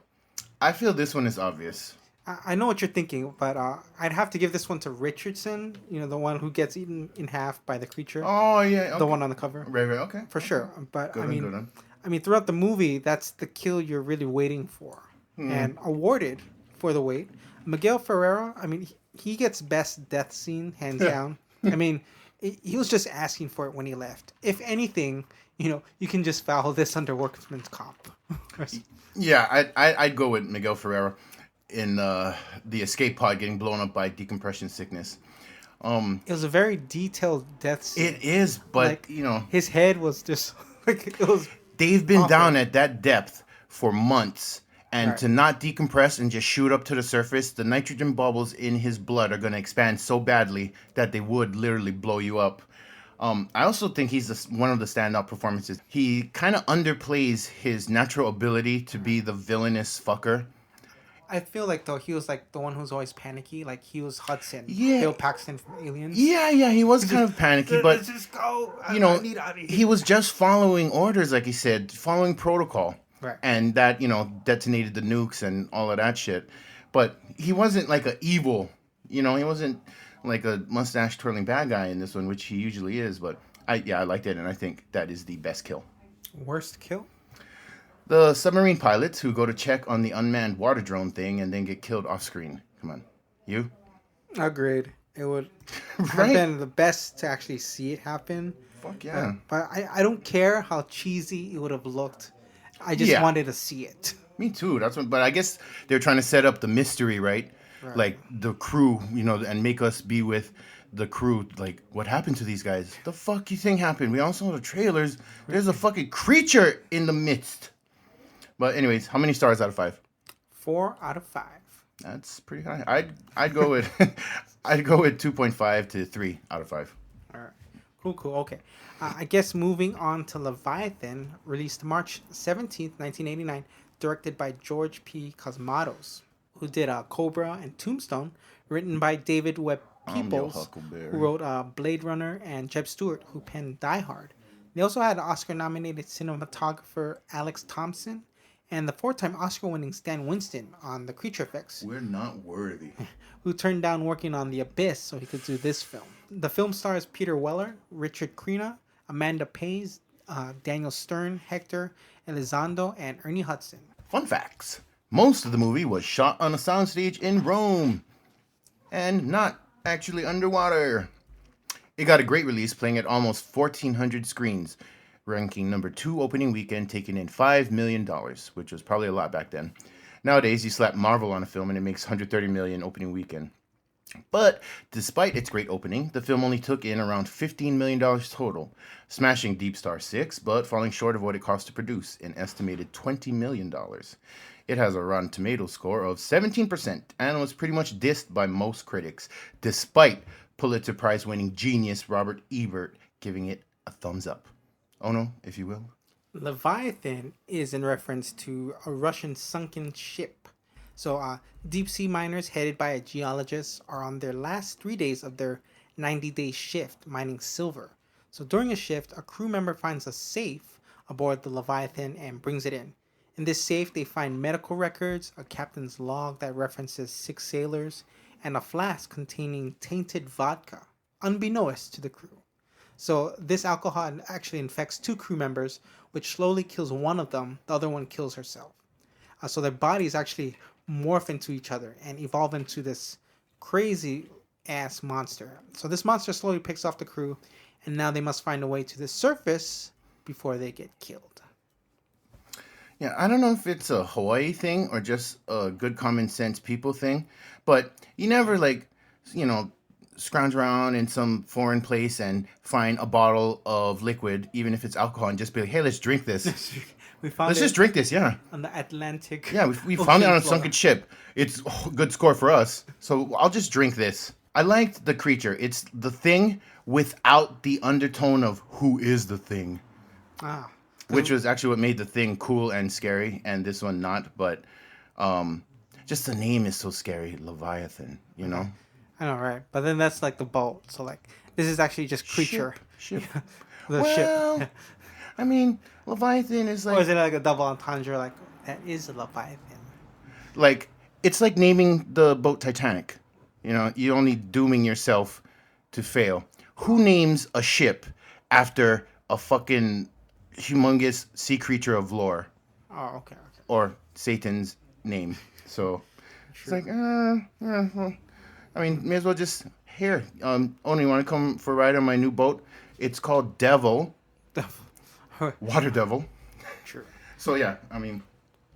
Speaker 4: I feel this one is obvious.
Speaker 1: I know what you're thinking, but I'd have to give this one to Richardson. The one who gets eaten in half by the creature.
Speaker 4: Oh yeah, okay.
Speaker 1: The one on the cover.
Speaker 4: Right. Okay.
Speaker 1: For sure, but
Speaker 4: Good one.
Speaker 1: I mean, throughout the movie, that's the kill you're really waiting for, and awarded for the wait. Miguel Ferreira. I mean, he gets best death scene hands down. I mean, he was just asking for it when he left. If anything, you can just file this under workman's comp.
Speaker 4: Yeah, I'd go with Miguel Ferreira in the escape pod getting blown up by decompression sickness.
Speaker 1: It was a very detailed death scene.
Speaker 4: It is, but
Speaker 1: like, his head was just like it was.
Speaker 4: They've been
Speaker 1: awful.
Speaker 4: down at that depth for months, and
Speaker 1: right.
Speaker 4: to not decompress and just shoot up to the surface, the nitrogen bubbles in his blood are going to expand so badly that they would literally blow you up. I also think he's one of the standout performances. He kind of underplays his natural ability to be the villainous fucker.
Speaker 1: I feel like, though, he was like the one who's always panicky. Like, he was Hudson.
Speaker 4: Yeah.
Speaker 1: Bill Paxton from Aliens.
Speaker 4: Yeah, he was kind of panicky, but
Speaker 1: let's just go.
Speaker 4: he was just following orders, like he said, following protocol.
Speaker 1: Right.
Speaker 4: And that, detonated the nukes and all of that shit. But he wasn't like an evil, he wasn't like a mustache twirling bad guy in this one, which he usually is. But I liked it, and I think that is the best kill.
Speaker 1: Worst kill?
Speaker 4: The submarine pilots who go to check on the unmanned water drone thing and then get killed off screen. Come on. You?
Speaker 1: Agreed. It would have
Speaker 4: Right?
Speaker 1: been the best to actually see it happen.
Speaker 4: Fuck yeah.
Speaker 1: But I don't care how cheesy it would have looked. I just wanted to see it.
Speaker 4: Me too. But I guess they're trying to set up the mystery, right? Like the crew, and make us be with the crew. Like, what happened to these guys? The fuck you think happened? We all saw the trailers. There's a fucking creature in the midst. But anyways, how many stars out of 5?
Speaker 1: 4 out of 5.
Speaker 4: That's pretty high. I'd go with I'd go with 2.5 to 3 out of 5.
Speaker 1: All right. Cool. Okay. I guess moving on to Leviathan, released March 17th, 1989, directed by George P. Cosmatos, who did Cobra and Tombstone, written by David Webb Peoples, who wrote Blade Runner, and Jeb Stewart, who penned Die Hard. They also had Oscar-nominated cinematographer Alex Thompson and the 4-time Oscar-winning Stan Winston on the creature effects.
Speaker 4: We're not worthy.
Speaker 1: Who turned down working on The Abyss so he could do this film. The film stars Peter Weller, Richard Crenna, Amanda Pays, Daniel Stern, Hector Elizondo, and Ernie Hudson.
Speaker 4: Fun facts. Most of the movie was shot on a soundstage in Rome and not actually underwater. It got a great release, playing at almost 1,400 screens, ranking number 2 opening weekend, taking in $5 million, which was probably a lot back then. Nowadays, you slap Marvel on a film and it makes $130 million opening weekend. But despite its great opening, the film only took in around $15 million total, smashing Deepstar 6, but falling short of what it cost to produce, an estimated $20 million. It has a Rotten Tomatoes score of 17% and was pretty much dissed by most critics, despite Pulitzer Prize-winning genius Robert Ebert giving it a thumbs up. Ono, if you will.
Speaker 1: Leviathan is in reference to a Russian sunken ship. So deep sea miners headed by a geologist are on their last 3 days of their 90-day shift mining silver. So during a shift, a crew member finds a safe aboard the Leviathan and brings it in. In this safe, they find medical records, a captain's log that references 6 sailors, and a flask containing tainted vodka, unbeknownst to the crew. So this alcohol actually infects 2 crew members, which slowly kills one of them. The other one kills herself. So their bodies actually morph into each other and evolve into this crazy ass monster. So this monster slowly picks off the crew, and now they must find a way to the surface before they get killed.
Speaker 4: Yeah, I don't know if it's a Hawaii thing or just a good common sense people thing, but you never scrounge around in some foreign place and find a bottle of liquid, even if it's alcohol, and just be like, hey, let's drink this. Let's just drink this, yeah.
Speaker 1: On the Atlantic.
Speaker 4: Yeah, we found it on a sunken ship. It's a good score for us, so I'll just drink this. I liked the creature. It's the thing without the undertone of who is the thing. Which was actually what made the thing cool and scary, and this one not, but just the name is so scary, Leviathan, you know?
Speaker 1: I know, right? But then that's like the boat, so like, this is actually just creature.
Speaker 4: Ship.
Speaker 1: Ship.
Speaker 4: I mean, Leviathan is like...
Speaker 1: Or is it like a double entendre, like, that is a Leviathan?
Speaker 4: Like, it's like naming the boat Titanic. You know, you're only dooming yourself to fail. Who names a ship after a fucking humongous sea creature of lore?
Speaker 1: Oh, okay.
Speaker 4: Or Satan's name. So, it's like, well, I mean, may as well just... Here, Ono, you want to come for a ride on my new boat? It's called Devil. Water Devil.
Speaker 1: True.
Speaker 4: So yeah, I mean.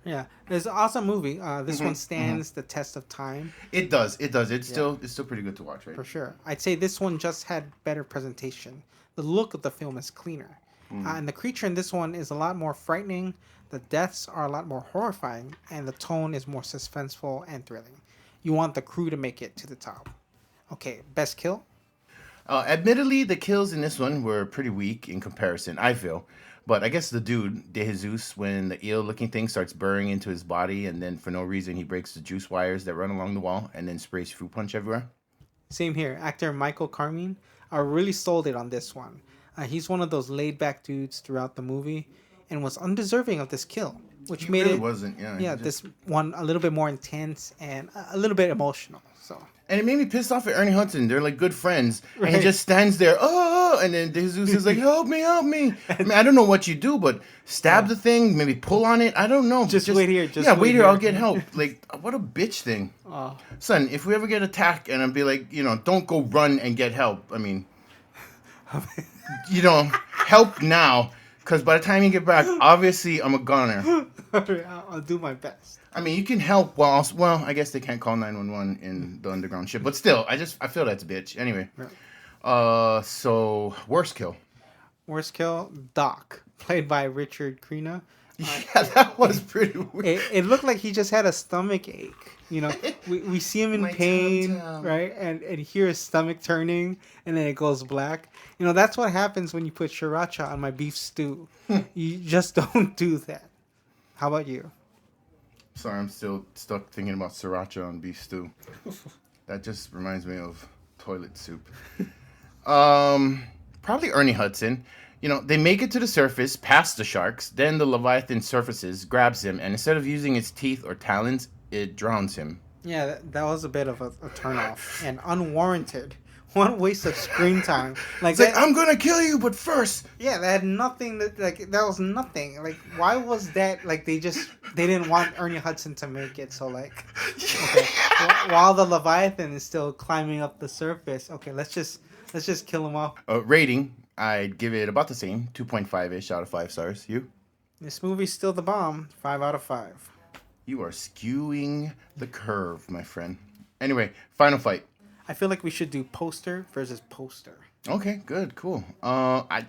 Speaker 1: Yeah, it's an awesome movie. This one stands the test of time.
Speaker 4: It does. It's still pretty good to watch, right?
Speaker 1: For sure. I'd say this one just had better presentation. The look of the film is cleaner. And the creature in this one is a lot more frightening. The deaths are a lot more horrifying, and the tone is more suspenseful and thrilling. You want the crew to make it to the top. Okay, best kill?
Speaker 4: Admittedly, the kills in this one were pretty weak in comparison, I feel. But I guess the dude, De Jesus, when the eel-looking thing starts burrowing into his body, and then for no reason he breaks the juice wires that run along the wall, and then sprays fruit punch everywhere.
Speaker 1: Same here. Actor Michael Carmine really sold it on this one. He's one of those laid-back dudes throughout the movie, and was undeserving of this kill. which made it
Speaker 4: wasn't.
Speaker 1: this one a little bit more intense and a little bit emotional. So.
Speaker 4: And it made me pissed off at Ernie Hudson. They're like good friends,
Speaker 1: Right.
Speaker 4: and he just stands there, and then Jesus is like, help me. I mean, I don't know what you do, but stab the thing, maybe pull on it. I don't know.
Speaker 1: Just wait here.
Speaker 4: Wait here. I'll get help. Like, what a bitch thing. Son, if we ever get attacked, and I'd be like, don't go run and get help. I mean, help now, because by the time you get back, obviously I'm a goner.
Speaker 1: I'll do my best.
Speaker 4: I mean, you can help while also, well, I guess they can't call 911 in the underground ship, but still, I feel that's a bitch. Anyway, so worst kill.
Speaker 1: Worst kill, Doc, played by Richard Crenna.
Speaker 4: Yeah, that was pretty weird.
Speaker 1: It looked like he just had a stomach ache. We see him in pain, right? And hear his stomach turning, and then it goes black. That's what happens when you put sriracha on my beef stew. You just don't do that. How about you?
Speaker 4: Sorry, I'm still stuck thinking about sriracha on beef stew. That just reminds me of toilet soup. Probably Ernie Hudson. They make it to the surface, past the sharks. Then the Leviathan surfaces, grabs him, and instead of using its teeth or talons, it drowns him.
Speaker 1: Yeah, that was a bit of a turnoff and unwarranted. What waste of screen time!
Speaker 4: It's like, I'm gonna kill you, but first.
Speaker 1: Yeah, that had nothing. That was nothing. Like, why was that? Like, they didn't want Ernie Hudson to make it. So like, okay, while the Leviathan is still climbing up the surface, okay, let's just kill him off.
Speaker 4: Rating, I'd give it about the same, 2.5-ish out of 5 stars. You?
Speaker 1: This movie's still the bomb. 5 out of 5.
Speaker 4: You are skewing the curve, my friend. Anyway, final fight.
Speaker 1: I feel like we should do poster versus poster.
Speaker 4: Okay, good, cool. I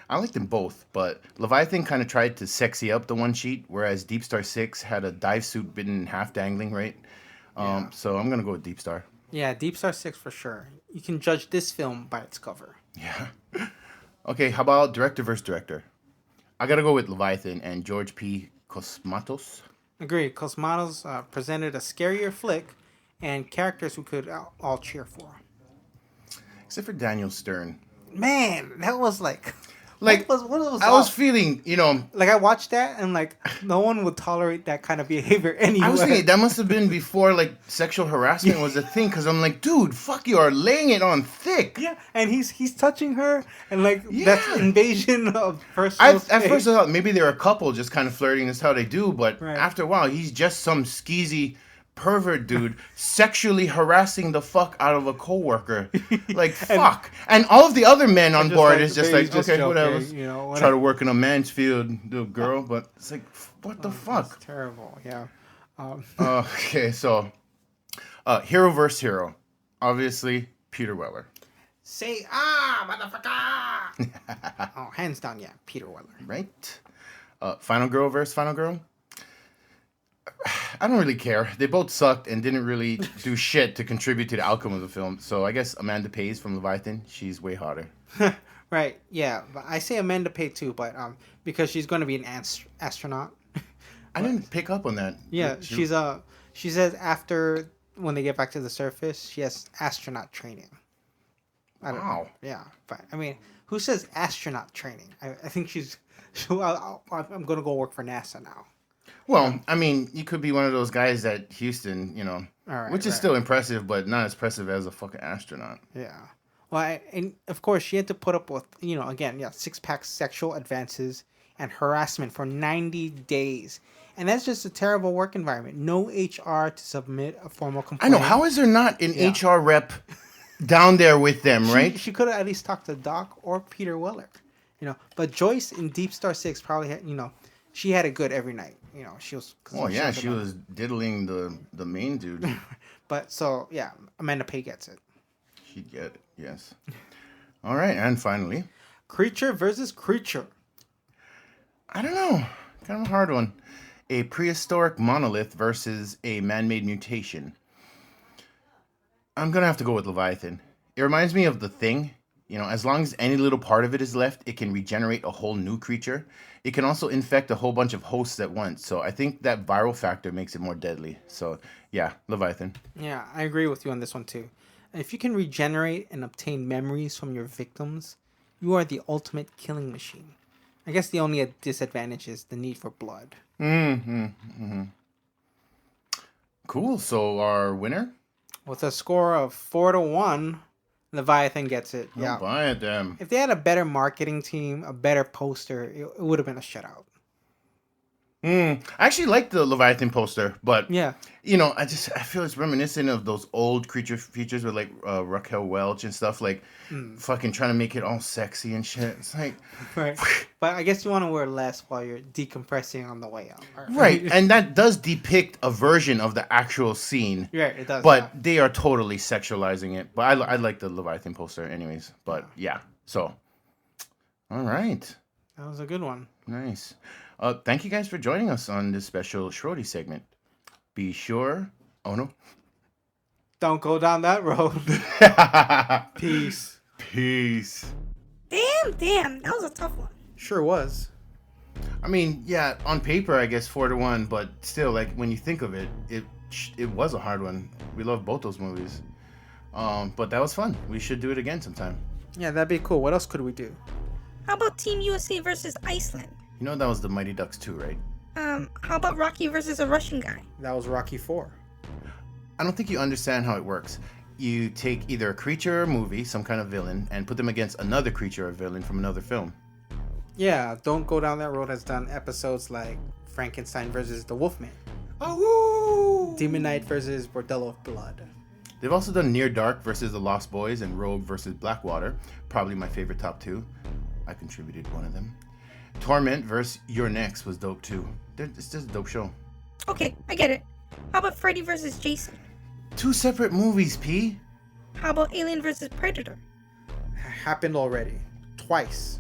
Speaker 4: like them both, but Leviathan kind of tried to sexy up the one sheet, whereas Deepstar 6 had a dive suit bitten in half dangling, right? So I'm gonna go with Deepstar.
Speaker 1: Yeah, Deepstar 6 for sure. You can judge this film by its cover.
Speaker 4: Yeah. Okay, how about director versus director? I gotta go with Leviathan and George P. Cosmatos.
Speaker 1: Agreed. Cosmatos presented a scarier flick and characters who could all cheer for.
Speaker 4: Except for Daniel Stern.
Speaker 1: Man, that was like...
Speaker 4: Like,
Speaker 1: what was
Speaker 4: I was feeling,
Speaker 1: Like, I watched that, and, like, no one would tolerate that kind of behavior anyway.
Speaker 4: I was thinking, that must have been before, like, sexual harassment was a thing, because I'm like, dude, fuck, you are laying it on thick.
Speaker 1: Yeah, and he's touching her, and, like, that's invasion of personal space.
Speaker 4: At first I thought maybe they're a couple just kind of flirting, that's how they do, but
Speaker 1: right.
Speaker 4: After a while, he's just some skeezy pervert dude sexually harassing the fuck out of a coworker. Like, fuck. And all of the other men on board is just like, okay,
Speaker 1: joking,
Speaker 4: whatever. Try to work in a man's field, the girl, but it's like, what the fuck?
Speaker 1: That's terrible, yeah.
Speaker 4: Okay, so, hero versus hero. Obviously, Peter Weller.
Speaker 1: Say, motherfucker! Oh, hands down, yeah, Peter Weller.
Speaker 4: Right? Final girl versus final girl. I don't really care. They both sucked and didn't really do shit to contribute to the outcome of the film. So I guess Amanda Pays from Leviathan, she's way hotter.
Speaker 1: Right, yeah. But I say Amanda Pay too, but because she's going to be an astronaut.
Speaker 4: I didn't pick up on that.
Speaker 1: Yeah, she says after when they get back to the surface, she has astronaut training. I don't know. Yeah, but I mean, who says astronaut training? I think I'm going to go work for NASA now.
Speaker 4: Well, I mean, you could be one of those guys at Houston, which is still impressive, but not as impressive as a fucking astronaut.
Speaker 1: Yeah. Well, and of course, she had to put up with, again, 6-pack sexual advances and harassment for 90 days. And that's just a terrible work environment. No HR to submit a formal complaint.
Speaker 4: I know. How is there not an HR rep down there with them, right?
Speaker 1: She could have at least talked to Doc or Peter Weller, But Joyce in Deepstar 6 probably had, she had it good every night. She was...
Speaker 4: Oh, yeah, she was diddling the main dude.
Speaker 1: But, so, yeah, Amanda Pay gets it.
Speaker 4: She'd get it, yes. All right, and finally...
Speaker 1: Creature versus creature.
Speaker 4: I don't know. Kind of a hard one. A prehistoric monolith versus a man-made mutation. I'm going to have to go with Leviathan. It reminds me of The Thing. As long as any little part of it is left, it can regenerate a whole new creature. It can also infect a whole bunch of hosts at once. So I think that viral factor makes it more deadly. So, yeah, Leviathan.
Speaker 1: Yeah, I agree with you on this one, too. If you can regenerate and obtain memories from your victims, you are the ultimate killing machine. I guess the only disadvantage is the need for blood.
Speaker 4: Cool. So our winner?
Speaker 1: With a score of 4-1, Leviathan gets it.
Speaker 4: Yeah. Buy it, them.
Speaker 1: If they had a better marketing team, a better poster, it would have been a shutout.
Speaker 4: I actually like the Leviathan poster, but
Speaker 1: yeah,
Speaker 4: I feel it's reminiscent of those old creature features with like Raquel Welch and stuff, like fucking trying to make it all sexy and shit. It's like,
Speaker 1: right. But I guess you want to wear less while you're decompressing on the way out.
Speaker 4: Right, and that does depict a version of the actual scene.
Speaker 1: Yeah, it does.
Speaker 4: But they are totally sexualizing it. But I like the Leviathan poster, anyways. But yeah, so all right,
Speaker 1: that was a good one.
Speaker 4: Nice. Thank you guys for joining us on this special Schrody segment. Be sure, Ono.
Speaker 1: Don't go down that road. Peace.
Speaker 4: Peace.
Speaker 3: Damn, that was a tough one.
Speaker 1: Sure was.
Speaker 4: I mean, yeah, on paper, I guess 4-1, but still, like, when you think of it, it was a hard one. We love both those movies. But that was fun. We should do it again sometime.
Speaker 1: Yeah, that'd be cool. What else could we do?
Speaker 3: How about Team USA versus Iceland?
Speaker 4: You know that was the Mighty Ducks 2, right?
Speaker 3: How about Rocky versus a Russian guy?
Speaker 1: That was Rocky 4.
Speaker 4: I don't think you understand how it works. You take either a creature or movie, some kind of villain, and put them against another creature or villain from another film.
Speaker 1: Yeah, Don't Go Down That Road has done episodes like Frankenstein versus the Wolfman.
Speaker 4: Oh!
Speaker 1: Demon Knight versus Bordello of Blood.
Speaker 4: They've also done Near Dark versus the Lost Boys and Rogue versus Blackwater. Probably my favorite top two. I contributed one of them. Torment versus Your Next was dope too. It's just a dope show.
Speaker 3: Okay, I get it. How about Freddy versus Jason?
Speaker 4: Two separate movies, P.
Speaker 3: How about Alien versus Predator?
Speaker 1: Happened already. Twice.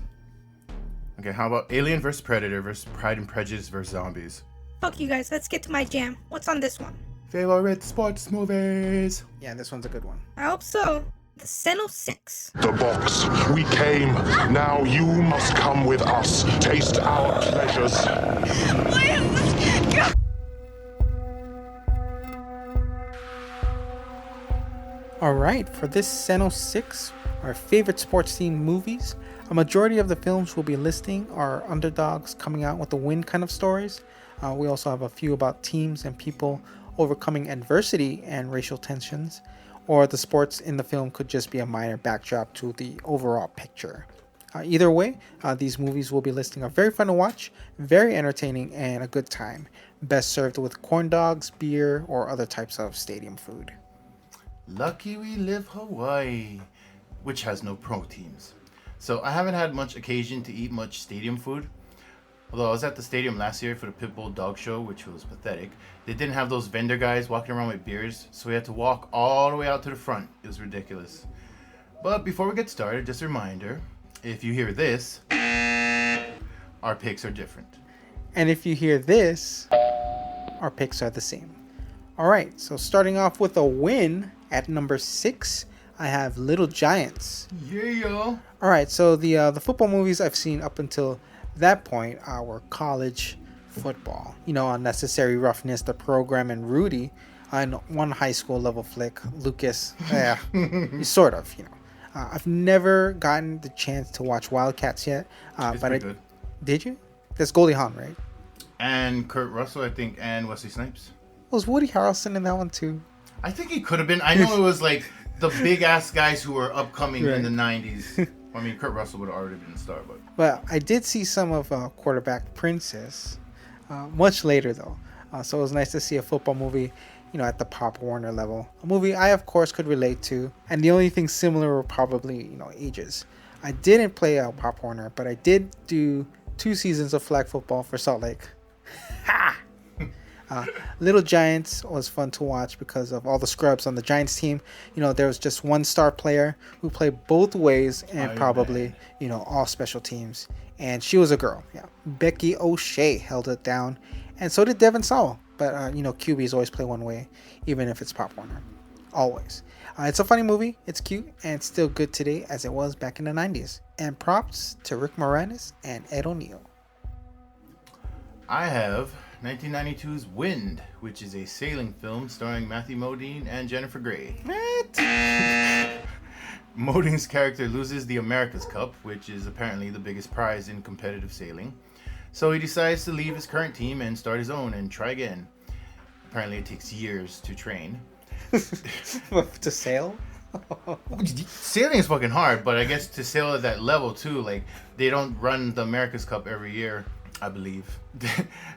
Speaker 4: Okay, how about Alien versus Predator versus Pride and Prejudice versus Zombies?
Speaker 3: Fuck you guys, let's get to my jam. What's on this one?
Speaker 4: Favorite sports movies.
Speaker 1: Yeah, this one's a good one.
Speaker 3: I hope so. The Seno 6.
Speaker 5: The box. We came. Now you must come with us. Taste our pleasures.
Speaker 1: Alright, for this Seno 6, our favorite sports themed movies, a majority of the films we'll be listing are underdogs coming out with a win kind of stories. We also have a few about teams and people overcoming adversity and racial tensions, or the sports in the film could just be a minor backdrop to the overall picture. Either way, these movies we'll be listing are very fun to watch, very entertaining, and a good time. Best served with corn dogs, beer, or other types of stadium food.
Speaker 4: Lucky we live Hawaii, which has no pro teams. So I haven't had much occasion to eat much stadium food. Although I was at the stadium last year for the Pitbull Dog Show, which was pathetic. They didn't have those vendor guys walking around with beers, so we had to walk all the way out to the front. It was ridiculous. But before we get started, just a reminder, if you hear this, our picks are different.
Speaker 1: And if you hear this, our picks are the same. Alright, so starting off with a win at number 6, I have Little Giants.
Speaker 4: Yeah.
Speaker 1: Alright, so the football movies I've seen up until that point were college football. Unnecessary Roughness, The Program, and Rudy. And one high school level flick, Lucas. Yeah, sort of, I've never gotten the chance to watch Wildcats yet.
Speaker 4: It's pretty good.
Speaker 1: Did you? That's Goldie Hawn, right?
Speaker 4: And Kurt Russell, I think, and Wesley Snipes.
Speaker 1: Was Woody Harrelson in that one too?
Speaker 4: I think he could have been. I know it was like the big ass guys who were upcoming in the 90s. I mean, Kurt Russell would have already been a star, but...
Speaker 1: Well, I did see some of Quarterback Princess, much later though. So it was nice to see a football movie, at the Pop Warner level. A movie I, of course, could relate to. And the only thing similar were probably, ages. I didn't play Pop Warner, but I did do 2 seasons of flag football for Salt Lake. Ha! Little Giants was fun to watch because of all the scrubs on the Giants team. There was just one star player who played both ways and probably, all special teams. And she was a girl. Yeah, Becky O'Shea held it down. And so did Devin Sawa. But, QBs always play one way, even if it's Pop Warner. Always. It's a funny movie. It's cute. And it's still good today as it was back in the 90s. And props to Rick Moranis and Ed O'Neill.
Speaker 4: I have 1992's Wind, which is a sailing film starring Matthew Modine and Jennifer Grey.
Speaker 1: What?
Speaker 4: Moding's character loses the America's Cup, which is apparently the biggest prize in competitive sailing. So he decides to leave his current team and start his own and try again. Apparently it takes years to train.
Speaker 1: To sail?
Speaker 4: Sailing is fucking hard, but I guess to sail at that level too, like they don't run the America's Cup every year, I believe.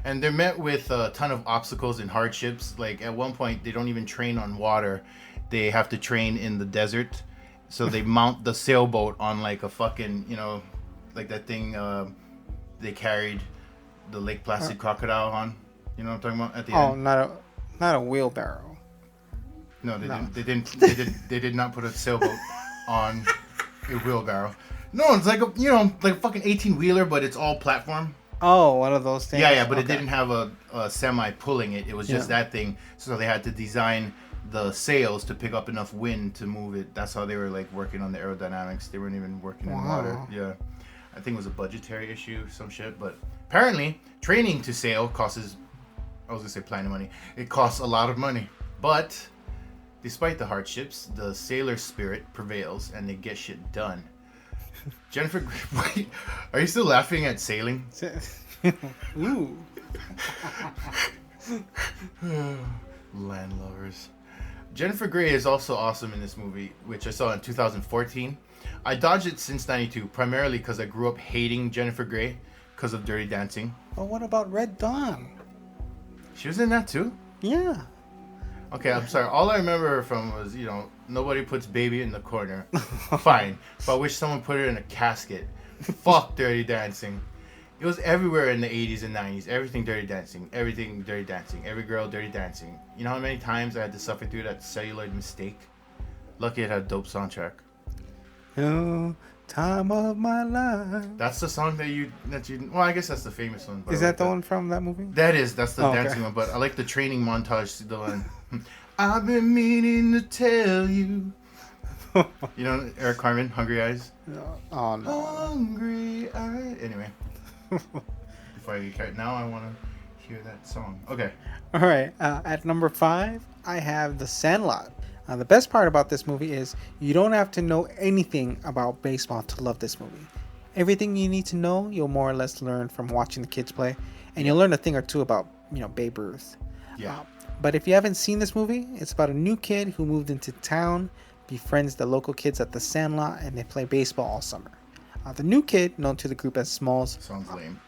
Speaker 4: And they're met with a ton of obstacles and hardships. Like at one point they don't even train on water. They have to train in the desert. So they mount the sailboat on like a fucking, like that thing they carried the Lake Placid crocodile on. You know what I'm talking about? At the end.
Speaker 1: Oh, not a wheelbarrow.
Speaker 4: No, they did not put a sailboat on a wheelbarrow. No, it's like a fucking 18-wheeler, but it's all platform.
Speaker 1: Oh, one of those things.
Speaker 4: Yeah, but it didn't have a semi pulling it. It was just that thing. So they had to design the sails to pick up enough wind to move it. That's how they were like working on the aerodynamics. They weren't even working in water. Yeah, I think it was a budgetary issue, some shit. But apparently, training to sail costs. I was gonna say plenty of money. It costs a lot of money. But despite the hardships, the sailor spirit prevails and they get shit done. Jennifer, wait, are you still laughing at sailing?
Speaker 1: Ooh.
Speaker 4: Landlubbers. Jennifer Grey is also awesome in this movie, which I saw in 2014. I dodged it since 92, primarily because I grew up hating Jennifer Grey because of Dirty Dancing.
Speaker 1: But what about Red Dawn?
Speaker 4: She was in that too?
Speaker 1: Yeah.
Speaker 4: Okay, I'm sorry. All I remember her from was, nobody puts baby in the corner. Fine. But I wish someone put her in a casket. Fuck Dirty Dancing. It was everywhere in the 80s and 90s. Everything Dirty Dancing. Everything Dirty Dancing. Every girl Dirty Dancing. You know how many times I had to suffer through that celluloid mistake? Lucky it had a dope soundtrack.
Speaker 1: No time of my life.
Speaker 4: That's the song that you well, I guess that's the famous one.
Speaker 1: Is that the one from that movie?
Speaker 4: That's the dancing one, but I like the training montage, the one. I've been meaning to tell you. You know Eric Carmen, Hungry Eyes?
Speaker 1: Oh no.
Speaker 4: Hungry Eyes. Anyway. Before I get now I want to hear that song. Okay.
Speaker 1: All right. At number 5, I have The Sandlot. The best part about this movie is you don't have to know anything about baseball to love this movie. Everything you need to know, you'll more or less learn from watching the kids play, and you'll learn a thing or two about, Babe Ruth.
Speaker 4: Yeah.
Speaker 1: But if you haven't seen this movie, it's about a new kid who moved into town, befriends the local kids at the Sandlot, and they play baseball all summer. The new kid, known to the group as Smalls,
Speaker 4: sounds lame.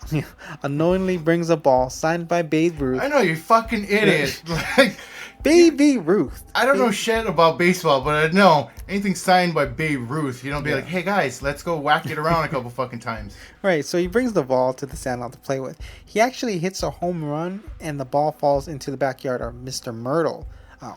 Speaker 1: unknowingly brings a ball signed by Babe Ruth.
Speaker 4: I know, you fucking idiot. Like,
Speaker 1: Baby Ruth.
Speaker 4: I don't know shit about baseball, but I know anything signed by Babe Ruth, you don't be like, hey guys, let's go whack it around a couple fucking times.
Speaker 1: Right, so he brings the ball to the Sandlot to play with. He actually hits a home run, and the ball falls into the backyard of Mr. Myrtle,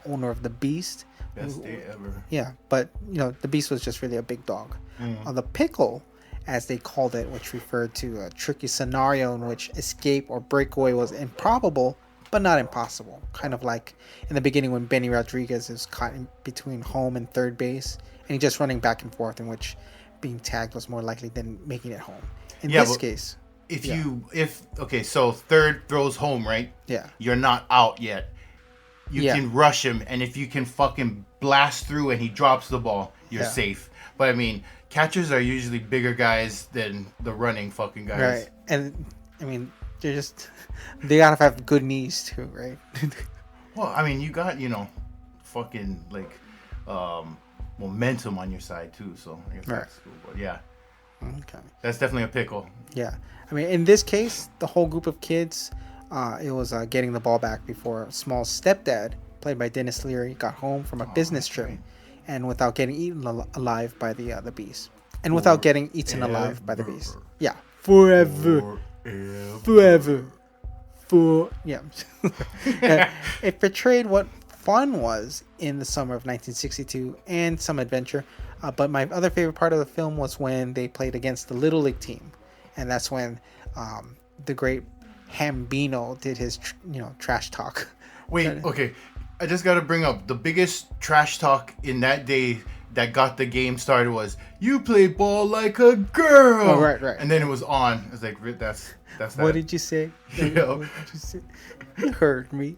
Speaker 1: owner of the Beast.
Speaker 4: Best day ever.
Speaker 1: Yeah, but, the Beast was just really a big dog. The Pickle, as they called it, which referred to a tricky scenario in which escape or breakaway was improbable, but not impossible. Kind of like in the beginning when Benny Rodriguez is caught in between home and third base, and he's just running back and forth, in which being tagged was more likely than making it home. In this case,
Speaker 4: so third throws home, right?
Speaker 1: Yeah.
Speaker 4: You're not out yet. You can rush him, and if you can fucking blast through and he drops the ball, you're safe. But I mean, catchers are usually bigger guys than the running fucking guys.
Speaker 1: Right. And I mean, they gotta have good knees too, right?
Speaker 4: Well, I mean, you got, fucking like momentum on your side too, so I guess that's cool. But yeah.
Speaker 1: Okay.
Speaker 4: That's definitely a pickle.
Speaker 1: Yeah. I mean, in this case, the whole group of kids, it was getting the ball back before Small's stepdad, played by Dennis Leary, got home from a business trip, and without getting eaten alive by the beast. And without getting eaten alive by the beast. Yeah. Forever. Yeah. It portrayed what fun was in the summer of 1962 and some adventure. But my other favorite part of the film was when they played against the Little League team. And that's when the great Hambino did his, trash talk.
Speaker 4: Wait, okay. I just got to bring up the biggest trash talk in that day that got the game started was, you play ball like a girl.
Speaker 1: Oh, right.
Speaker 4: And then it was on. I was like, that's that.
Speaker 1: What did you say?
Speaker 4: Yeah.
Speaker 1: What did you say? You heard me.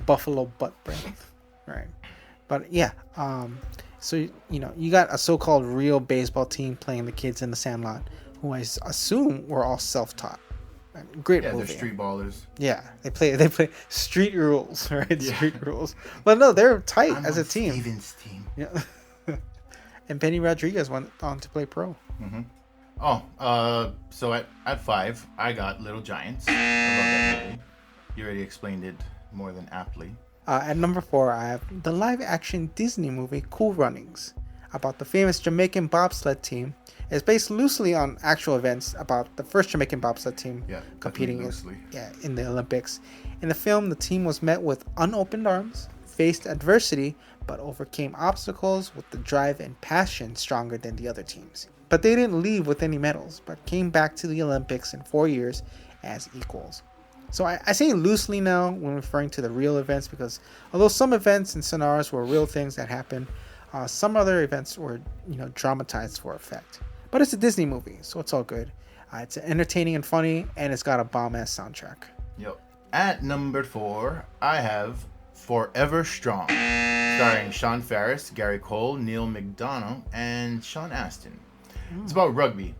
Speaker 1: Buffalo butt breath. Right. But yeah, So, you got a so-called real baseball team playing the kids in the Sandlot, who I assume were all self-taught. Great movie.
Speaker 4: Yeah, they're street ballers.
Speaker 1: Yeah, they play street rules, right?
Speaker 4: Yeah.
Speaker 1: Street rules. But no, they're tight
Speaker 4: I'm
Speaker 1: as a
Speaker 4: on
Speaker 1: team.
Speaker 4: Steven's team.
Speaker 1: Yeah. And Benny Rodriguez went on to play pro.
Speaker 4: Mm-hmm. Oh, so at 5, I got Little Giants. I love that movie. You already explained it more than aptly.
Speaker 1: At number 4, I have the live-action Disney movie Cool Runnings, about the famous Jamaican bobsled team. It's based loosely on actual events about the first Jamaican bobsled team competing in the Olympics. In the film, the team was met with unopened arms, faced adversity, but overcame obstacles with the drive and passion stronger than the other teams. But they didn't leave with any medals, but came back to the Olympics in 4 years as equals. So I say loosely now when referring to the real events, because although some events and scenarios were real things that happened, some other events were dramatized for effect. But it's a Disney movie, so it's all good. It's entertaining and funny, and it's got a bomb-ass soundtrack.
Speaker 4: Yep. At number 4, I have Forever Strong, starring Sean Faris, Gary Cole, Neil McDonough, and Sean Astin. It's about rugby,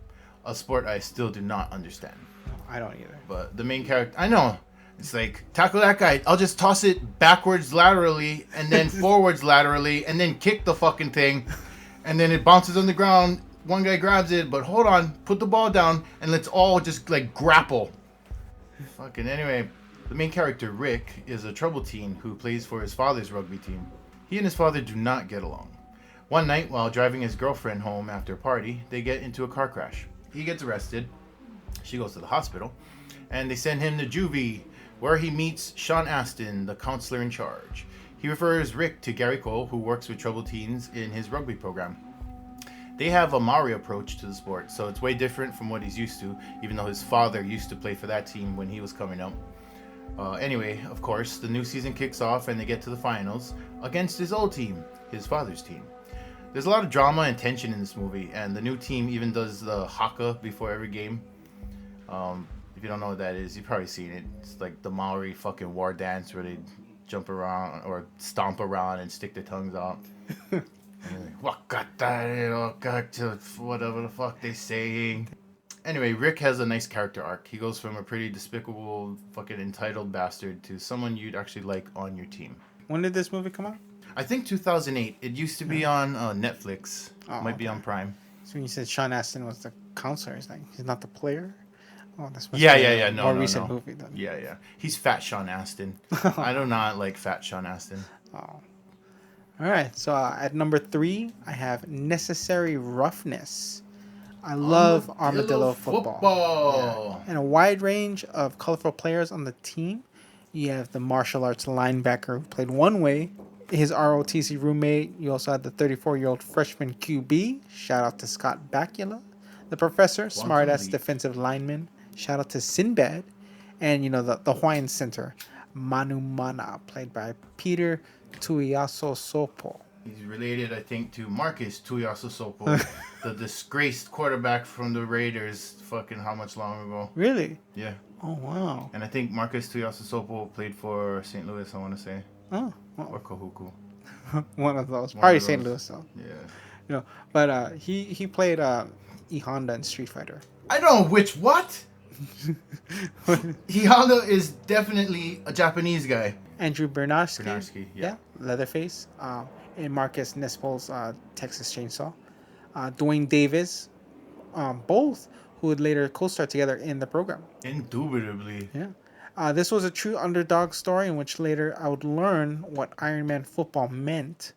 Speaker 4: a sport I still do not understand.
Speaker 1: No, I don't either.
Speaker 4: But the main character, I know. It's like, tackle that guy. I'll just toss it backwards laterally, and then forwards laterally, and then kick the fucking thing. And then it bounces on the ground. One guy grabs it, but hold on. Put the ball down, and let's all just, grapple. Fucking anyway, the main character, Rick, is a troubled teen who plays for his father's rugby team. He and his father do not get along. One night, while driving his girlfriend home after a party, they get into a car crash. He gets arrested. She goes to the hospital, and they send him to juvie, where he meets Sean Astin, the counselor in charge. He refers Rick to Gary Cole, who works with troubled teens in his rugby program. They have a Maori approach to the sport, so it's way different from what he's used to, even though his father used to play for that team when he was coming up. Anyway, of course, the new season kicks off and they get to the finals against his old team, his father's team. There's a lot of drama and tension in this movie, and the new team even does the haka before every game. If you don't know what that is, you've probably seen it. It's like the Maori fucking war dance where they jump around or stomp around and stick their tongues out. Whatever the fuck they saying. Anyway, Rick has a nice character arc. He goes from a pretty despicable fucking entitled bastard to someone you'd actually like on your team.
Speaker 1: When did this movie come out?
Speaker 4: I think 2008. It used to be on Netflix. Might be on Prime.
Speaker 1: So when you said Sean Astin was the counselor, he's not the player? Oh, that's
Speaker 4: Yeah.
Speaker 1: More recent movie then.
Speaker 4: Yeah. He's Fat Sean Astin. I do not like Fat Sean Astin.
Speaker 1: Oh. All right. So at number 3, I have Necessary Roughness. I love Armadillo football. Yeah. And a wide range of colorful players on the team. You have the martial arts linebacker who played one way, his ROTC roommate. You also had the 34-year-old freshman QB. Shout out to Scott Bakula. The professor, smart-ass defensive lineman. Shout out to Sinbad. And, the Hawaiian center, Manu Mana, played by Peter Tuiaso Sopo.
Speaker 4: He's related, I think, to Marcus Tuiaso Sopo, the disgraced quarterback from the Raiders fucking how much long ago.
Speaker 1: Really?
Speaker 4: Yeah.
Speaker 1: Oh, wow.
Speaker 4: And I think Marcus Tuiaso Sopo played for St. Louis, I want to say.
Speaker 1: Oh.
Speaker 4: Or Kahuku.
Speaker 1: One of those. Probably St. Louis, though.
Speaker 4: Yeah.
Speaker 1: But he played E Honda in Street Fighter.
Speaker 4: I don't know which what? E Honda is definitely a Japanese guy.
Speaker 1: Andrew Bernarski.
Speaker 4: Bernarski, yeah.
Speaker 1: Leatherface. And Marcus Nespol's Texas Chainsaw. Dwayne Davis. Both who would later co-star together in the program.
Speaker 4: Indubitably.
Speaker 1: Yeah. This was a true underdog story in which later I would learn what Iron Man football meant.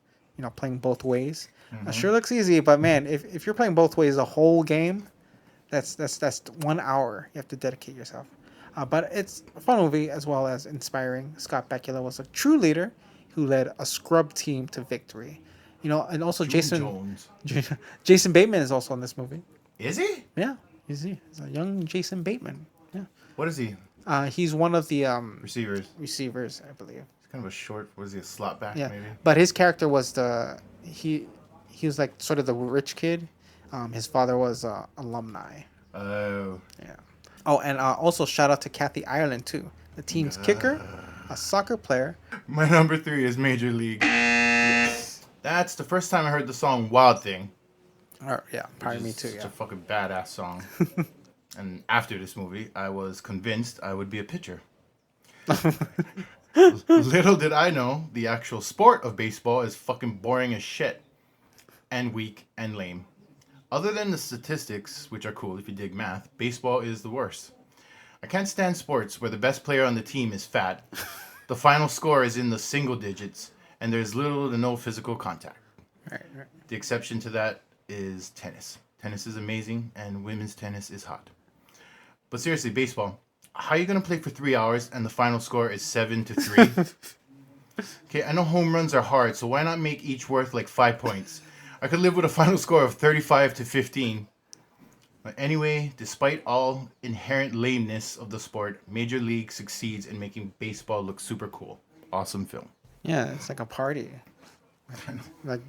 Speaker 1: Playing both ways. Sure looks easy, but man, if you're playing both ways the whole game, that's 1 hour you have to dedicate yourself. But it's a fun movie as well as inspiring. Scott Bakula was a true leader who led a scrub team to victory. And also Jason Bateman is also in this movie.
Speaker 4: Is he?
Speaker 1: Yeah, he's a young Jason Bateman. Yeah.
Speaker 4: What is he?
Speaker 1: He's one of the
Speaker 4: receivers,
Speaker 1: I believe.
Speaker 4: He's kind of a short. Was he a slot back?
Speaker 1: Yeah,
Speaker 4: maybe.
Speaker 1: But his character was he was like sort of the rich kid. His father was alumni.
Speaker 4: Oh.
Speaker 1: Yeah. Oh, and also shout out to Kathy Ireland too, the team's kicker, a soccer player.
Speaker 4: My number 3 is Major League.
Speaker 1: Yes.
Speaker 4: That's the first time I heard the song Wild Thing.
Speaker 1: Oh, yeah, probably me too.
Speaker 4: Such
Speaker 1: Yeah.
Speaker 4: a fucking badass song. And after this movie, I was convinced I would be a pitcher. Little did I know, the actual sport of baseball is fucking boring as shit. And weak and lame. Other than the statistics, which are cool if you dig math, baseball is the worst. I can't stand sports where the best player on the team is fat, the final score is in the single digits, and there's little to no physical contact.
Speaker 1: Right.
Speaker 4: The exception to that is tennis. Tennis is amazing, and women's tennis is hot. But seriously, baseball. How are you going to play for 3 hours and the final score is 7-3? Okay, I know home runs are hard, so why not make each worth like 5 points? I could live with a final score of 35-15. But anyway, despite all inherent lameness of the sport, Major League succeeds in making baseball look super cool. Awesome film.
Speaker 1: Yeah, it's like a party. Like,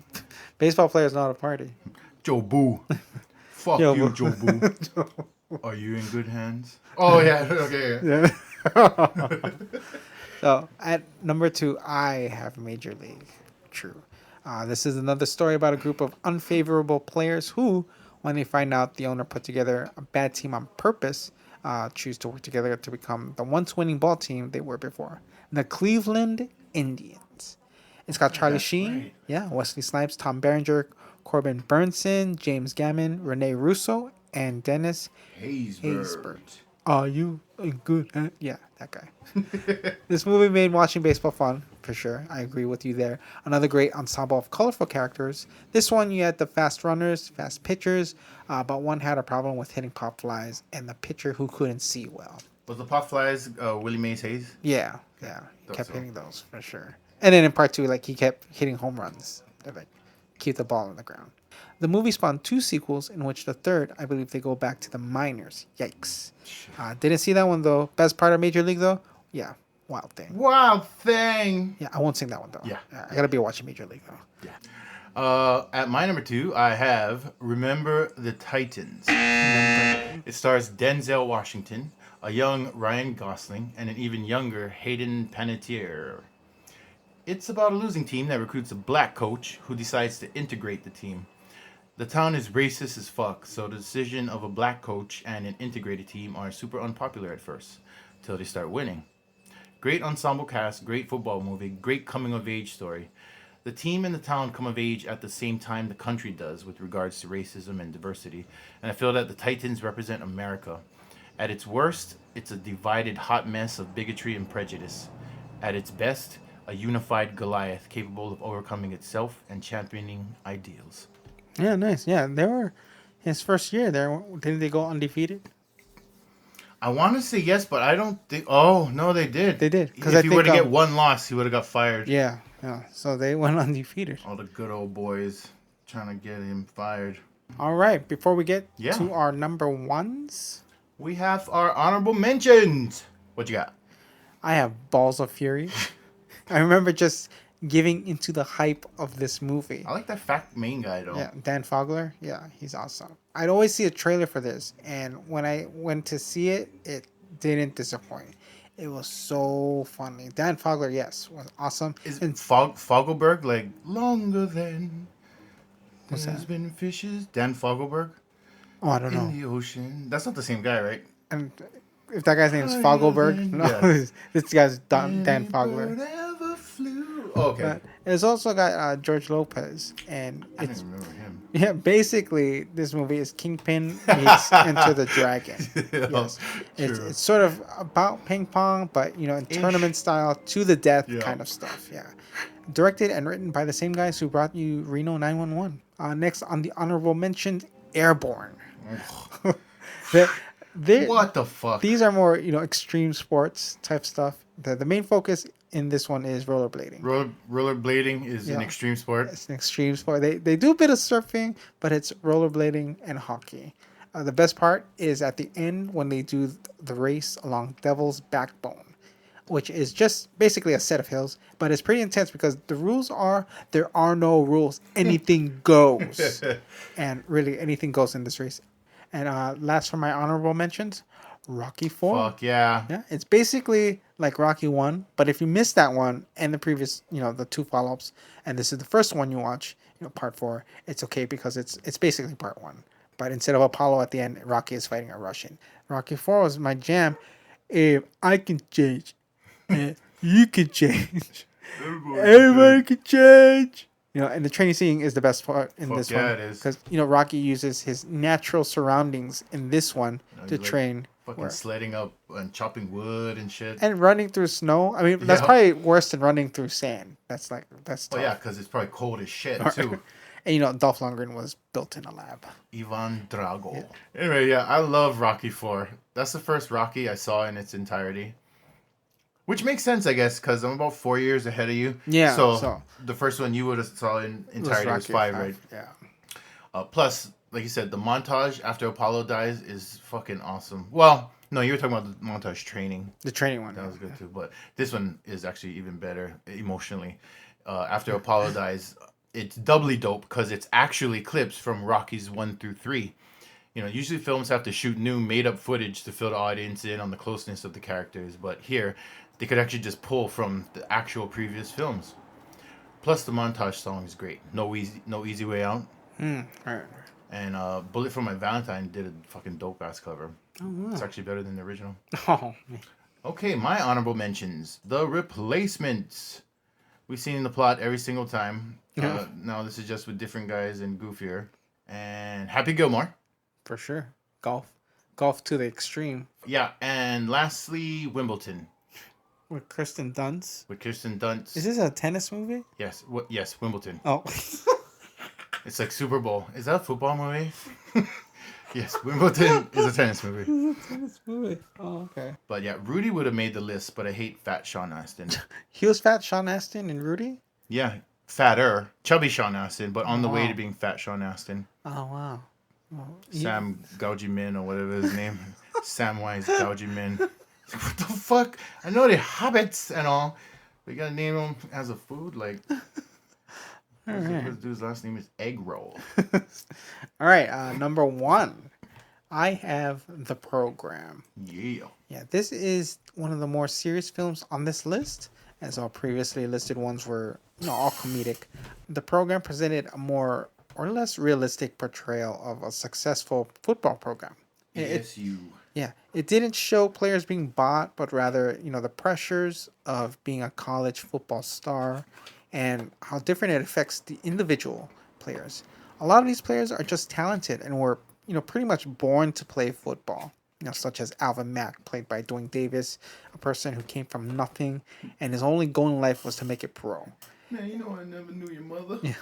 Speaker 1: baseball players not a party.
Speaker 4: Joe Boo. Fuck
Speaker 1: Yo,
Speaker 4: you,
Speaker 1: Boo.
Speaker 4: Joe Boo. Are you in good hands? Oh, yeah. Okay.
Speaker 1: Yeah. So at number 2, I have Major League. True. This is another story about a group of unfavorable players who, when they find out the owner put together a bad team on purpose, choose to work together to become the once winning ball team they were before. The Cleveland Indians. It's got Charlie Sheen,
Speaker 4: right.
Speaker 1: yeah, Wesley Snipes, Tom Berenger, Corbin Burnson, James Gammon, Rene Russo, and Dennis Haysbert. Are you a good hand? Yeah, that guy. This movie made watching baseball fun, for sure. I agree with you there. Another great ensemble of colorful characters. This one, you had the fast runners, fast pitchers, but one had a problem with hitting pop flies, and the pitcher who couldn't see well.
Speaker 4: Was the pop flies Willie Mays Hayes?
Speaker 1: Yeah. He
Speaker 4: Thought
Speaker 1: kept
Speaker 4: so.
Speaker 1: hitting those, for sure. And then in part 2, like, he kept hitting home runs. They're like, keep the ball on the ground. The movie spawned 2 sequels, in which the third, I believe they go back to the minors. Yikes. Didn't see that one, though. Best part of Major League, though? Yeah, Wild Thing.
Speaker 4: Wild Thing.
Speaker 1: Yeah, I won't sing that one, though.
Speaker 4: Yeah.
Speaker 1: I gotta be watching Major League, though.
Speaker 4: Yeah. At my number 2, I have Remember the Titans. It stars Denzel Washington, a young Ryan Gosling, and an even younger Hayden Panettiere. It's about a losing team that recruits a black coach who decides to integrate the team. The town is racist as fuck, so the decision of a black coach and an integrated team are super unpopular at first, till they start winning. Great ensemble cast, great football movie, great coming-of-age story. The team and the town come of age at the same time the country does with regards to racism and diversity, and I feel that the Titans represent America. At its worst, it's a divided hot mess of bigotry and prejudice. At its best, a unified Goliath capable of overcoming itself and championing ideals.
Speaker 1: Yeah, nice. Yeah, they were his first year there. Didn't they go undefeated?
Speaker 4: I want to say yes, but I don't think... Oh, no, they did.
Speaker 1: They did.
Speaker 4: If he were to get one loss, he would have got fired.
Speaker 1: Yeah. So they went undefeated.
Speaker 4: All the good old boys trying to get him fired.
Speaker 1: All right. Before we get to our number 1s,
Speaker 4: we have our honorable mentions. What you got?
Speaker 1: I have Balls of Fury. I remember just giving into the hype of this movie.
Speaker 4: I like that fat main guy, though.
Speaker 1: Yeah, Dan Fogler. Yeah, he's awesome. I'd always see a trailer for this, and when I went to see it, it didn't disappoint. It was so funny. Dan Fogler, yes, was awesome.
Speaker 4: Is Fogelberg like longer than
Speaker 1: What's
Speaker 4: there's
Speaker 1: that?
Speaker 4: been fishes? Dan Fogelberg?
Speaker 1: Oh, I don't know.
Speaker 4: In the ocean. That's not the same guy, right?
Speaker 1: And if that guy's name is Fogelberg, no,
Speaker 4: Yeah.
Speaker 1: this guy's Dan Fogler.
Speaker 4: Oh, okay.
Speaker 1: But it's also got George Lopez, and
Speaker 4: I
Speaker 1: it's
Speaker 4: didn't remember him.
Speaker 1: yeah. Basically, this movie is Kingpin meets Enter the Dragon. Yes, it's sort of about ping pong, but in tournament style, to the death kind of stuff. Yeah, directed and written by the same guys who brought you Reno 911. Next on the honorable mention, Airborne.
Speaker 4: What the fuck?
Speaker 1: These are more extreme sports type stuff. The main focus in this one is rollerblading.
Speaker 4: Rollerblading is an extreme sport.
Speaker 1: It's an extreme sport. They do a bit of surfing, but it's rollerblading and hockey. The best part is at the end when they do the race along Devil's Backbone, which is just basically a set of hills, but it's pretty intense because the rules are there are no rules. Anything goes. And really anything goes in this race. And last for my honorable mentions, Rocky 4.
Speaker 4: Fuck yeah.
Speaker 1: Yeah, it's basically like Rocky 1, but if you missed that one and the previous, the 2 follow-ups, and this is the first one you watch, part 4, it's okay because it's basically part 1. But instead of Apollo at the end, Rocky is fighting a Russian. Rocky 4 was my jam. If I can change, you can change. Everybody can change. And the training scene is the best part in this one.
Speaker 4: Yeah, it is.
Speaker 1: Because, Rocky uses his natural surroundings in this one to train.
Speaker 4: Fucking sledding up and chopping wood and shit.
Speaker 1: And running through snow. I mean, that's probably worse than running through sand. That's tough.
Speaker 4: Oh, yeah, because it's probably cold as shit, too.
Speaker 1: And, Dolph Lundgren was built in a lab.
Speaker 4: Ivan Drago.
Speaker 1: Yeah.
Speaker 4: Anyway, I love Rocky 4. That's the first Rocky I saw in its entirety. Which makes sense, I guess, because I'm about 4 years ahead of you.
Speaker 1: Yeah.
Speaker 4: So the first one you would have saw in entirety was 5, right?
Speaker 1: Yeah.
Speaker 4: Plus, like you said, the montage after Apollo dies is fucking awesome. Well, no, you were talking about the montage training.
Speaker 1: The training one.
Speaker 4: That was good, too. But this one is actually even better emotionally. After Apollo dies, it's doubly dope because it's actually clips from Rockies 1 through 3. Usually films have to shoot new made-up footage to fill the audience in on the closeness of the characters. But here, they could actually just pull from the actual previous films. Plus, the montage song is great. No easy way out.
Speaker 1: Right.
Speaker 4: And Bullet for My Valentine did a fucking dope-ass cover.
Speaker 1: Oh, wow.
Speaker 4: It's actually better than the original.
Speaker 1: Oh, man.
Speaker 4: Okay, my honorable mentions. The Replacements. We've seen the plot every single time. Now this is just with different guys and goofier. And Happy Gilmore.
Speaker 1: For sure. Golf to the extreme.
Speaker 4: Yeah, and lastly, Wimbledon.
Speaker 1: With Kirsten Dunst.
Speaker 4: Is
Speaker 1: this a tennis movie?
Speaker 4: Yes, yes, Wimbledon.
Speaker 1: Oh.
Speaker 4: It's like Super Bowl. Is that a football movie? Yes, Wimbledon is a tennis movie.
Speaker 1: It's a tennis movie. Oh, okay.
Speaker 4: But yeah, Rudy would have made the list, but I hate fat Sean Astin.
Speaker 1: He was fat Sean Astin and Rudy?
Speaker 4: Yeah, fatter. Chubby Sean Astin, but on the way to being fat Sean Astin.
Speaker 1: Oh, wow. Well,
Speaker 4: Sam Gougy Min or whatever his name. Samwise Gougy Min. What the fuck? I know they're hobbits and all. We gotta name them as a food? Like, this dude's last name is Egg Roll.
Speaker 1: All right, number 1. I have The Program.
Speaker 4: Yeah.
Speaker 1: Yeah, this is one of the more serious films on this list, as all previously listed ones were, all comedic. The Program presented a more or less realistic portrayal of a successful football program. It didn't show players being bought, but rather, the pressures of being a college football star and how different it affects the individual players. A lot of these players are just talented and were, pretty much born to play football. Such as Alvin Mack, played by Dwayne Davis, a person who came from nothing and his only goal in life was to make it pro.
Speaker 4: Man, I never knew your mother.
Speaker 1: Yeah.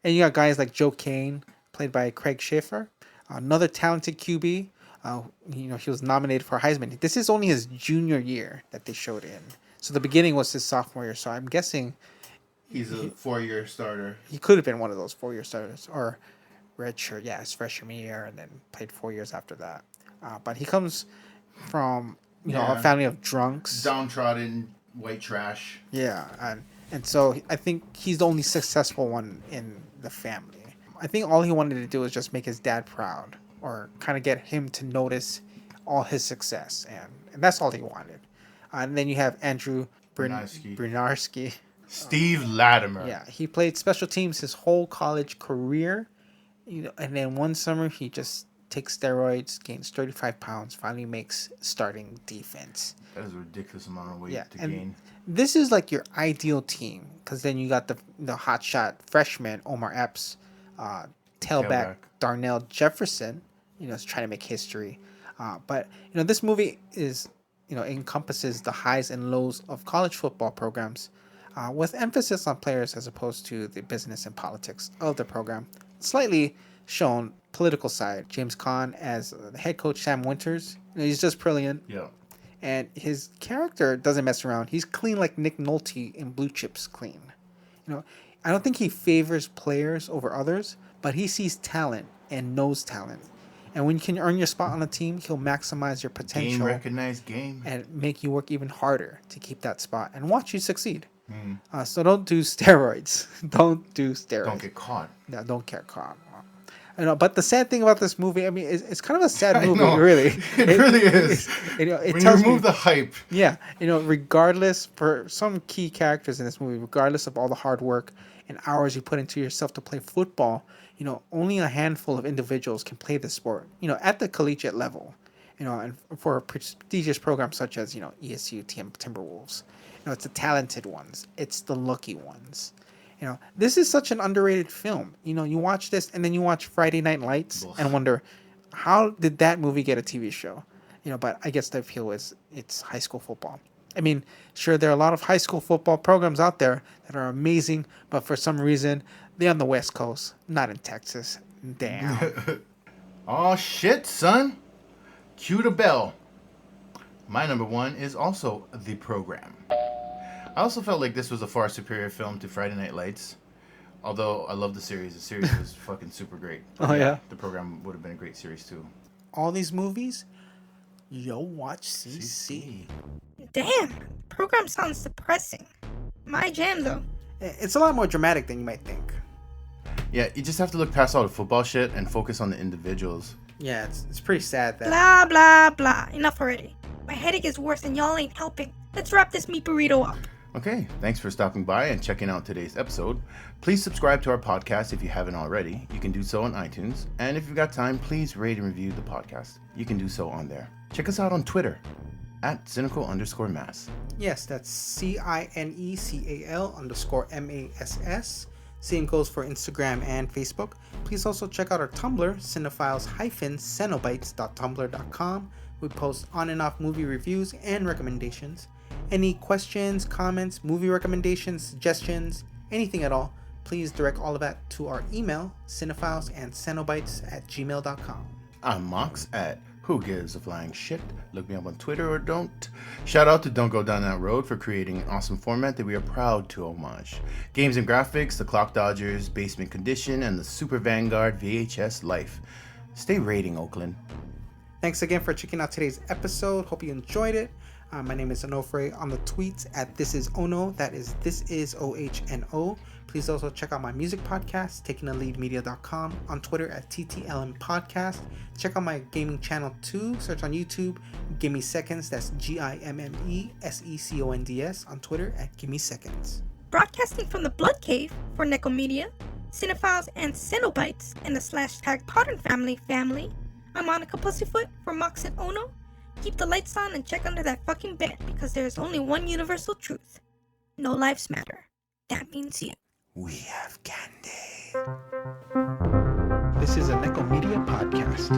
Speaker 1: And you got guys like Joe Kane, played by Craig Schaefer, another talented QB. He was nominated for Heisman. This is only his junior year that they showed in. So the beginning was his sophomore year. So I'm guessing
Speaker 4: he's a 4-year starter.
Speaker 1: He could have been one of those 4-year starters or redshirt. Yeah, his freshman year and then played 4 years after that. But he comes from a family of drunks,
Speaker 4: downtrodden white trash.
Speaker 1: Yeah, and so I think he's the only successful one in the family. I think all he wanted to do was just make his dad proud, or kind of get him to notice all his success, and that's all he wanted. And then you have Andrew Brynarski.
Speaker 4: Steve Latimer.
Speaker 1: Yeah, he played special teams his whole college career, and then one summer he just takes steroids, gains 35 pounds, finally makes starting defense.
Speaker 4: That is a ridiculous amount of weight to gain.
Speaker 1: This is like your ideal team, because then you got the hotshot freshman Omar Epps, tailback Darnell Jefferson, is trying to make history. But this movie is encompasses the highs and lows of college football programs, with emphasis on players as opposed to the business and politics of the program. Slightly shown political side. James Caan as the head coach Sam Winters. He's just brilliant.
Speaker 4: Yeah.
Speaker 1: And his character doesn't mess around. He's clean like Nick Nolte in Blue Chips clean. I don't think he favors players over others, but he sees talent and knows talent. And when you can earn your spot on a team, he'll maximize your potential.
Speaker 4: Game recognized game.
Speaker 1: And make you work even harder to keep that spot and watch you succeed. So don't do steroids. Don't do steroids.
Speaker 4: Don't get caught.
Speaker 1: No, don't get caught. You know, but the sad thing about this movie, I mean, it's kind of a sad movie,
Speaker 4: know.
Speaker 1: really.
Speaker 4: It really is.
Speaker 1: You know, it
Speaker 4: When you
Speaker 1: tells
Speaker 4: remove
Speaker 1: me,
Speaker 4: the hype.
Speaker 1: yeah, you know, regardless for some key characters in this movie, regardless of all the hard work and hours you put into yourself to play football, you know, only a handful of individuals can play this sport, you know, at the collegiate level, you know, and for prestigious programs such as, you know, ESU, Timberwolves. You know, it's the talented ones. It's the lucky ones. You know, this is such an underrated film. You know, you watch this and then you watch Friday Night Lights and wonder, how did that movie get a TV show? You know, but I guess the appeal is it's high school football. I mean, sure, there are a lot of high school football programs out there that are amazing, but for some reason, they're on the West Coast, not in Texas. Damn.
Speaker 4: Oh shit, son. Cue the bell. My number one is also The Program. I also felt like this was a far superior film to Friday Night Lights. Although I love the series. The series was fucking super great.
Speaker 1: Oh, yeah?
Speaker 4: The Program would have been a great series too.
Speaker 1: All these movies, yo, watch CC.
Speaker 3: Damn, program sounds depressing. My jam though.
Speaker 1: It's a lot more dramatic than you might think.
Speaker 4: Yeah, you just have to look past all the football shit and focus on the individuals.
Speaker 1: Yeah, it's pretty sad that...
Speaker 3: Blah blah blah. Enough already. My headache is worse and y'all ain't helping. Let's wrap this meat burrito up.
Speaker 4: Okay, thanks for stopping by and checking out today's episode. Please subscribe to our podcast if you haven't already. You can do so on iTunes. And if you've got time, please rate and review the podcast. You can do so on there. Check us out on Twitter at cynical_mass.
Speaker 1: Yes, that's CINECAL_MASS. Same goes for Instagram and Facebook. Please also check out our Tumblr, cinephiles-cenobites.tumblr.com. We post on and off movie reviews and recommendations. Any questions, comments, movie recommendations, suggestions, anything at all, please direct all of that to our email, cinephilesandcenobites@gmail.com.
Speaker 4: I'm Mox at Who Gives a Flying Shit. Look me up on Twitter or don't. Shout out to Don't Go Down That Road for creating an awesome format that we are proud to homage. Games and Graphics, The Clock Dodgers, Basement Condition, and the Super Vanguard VHS Life. Stay rating, Oakland.
Speaker 1: Thanks again for checking out today's episode. Hope you enjoyed it. My name is Onofre on the tweets at This Is Ono. That is This Is OHNO. Please also check out my music podcast, takingtheleadmedia.com, on Twitter at TTLM Podcast. Check out my gaming channel too. Search on YouTube, Gimme Seconds. That's GIMMESECONDS. On Twitter at Gimme Seconds.
Speaker 3: Broadcasting from the Blood Cave for Nekko Media, Cinephiles and Cenobites, and the /tag Podern family. I'm Monica Pussyfoot for Mox and Ono. Keep the lights on and check under that fucking bed because there's only one universal truth. No lives matter. That means you.
Speaker 1: We have candy. This is a Nekko Media podcast.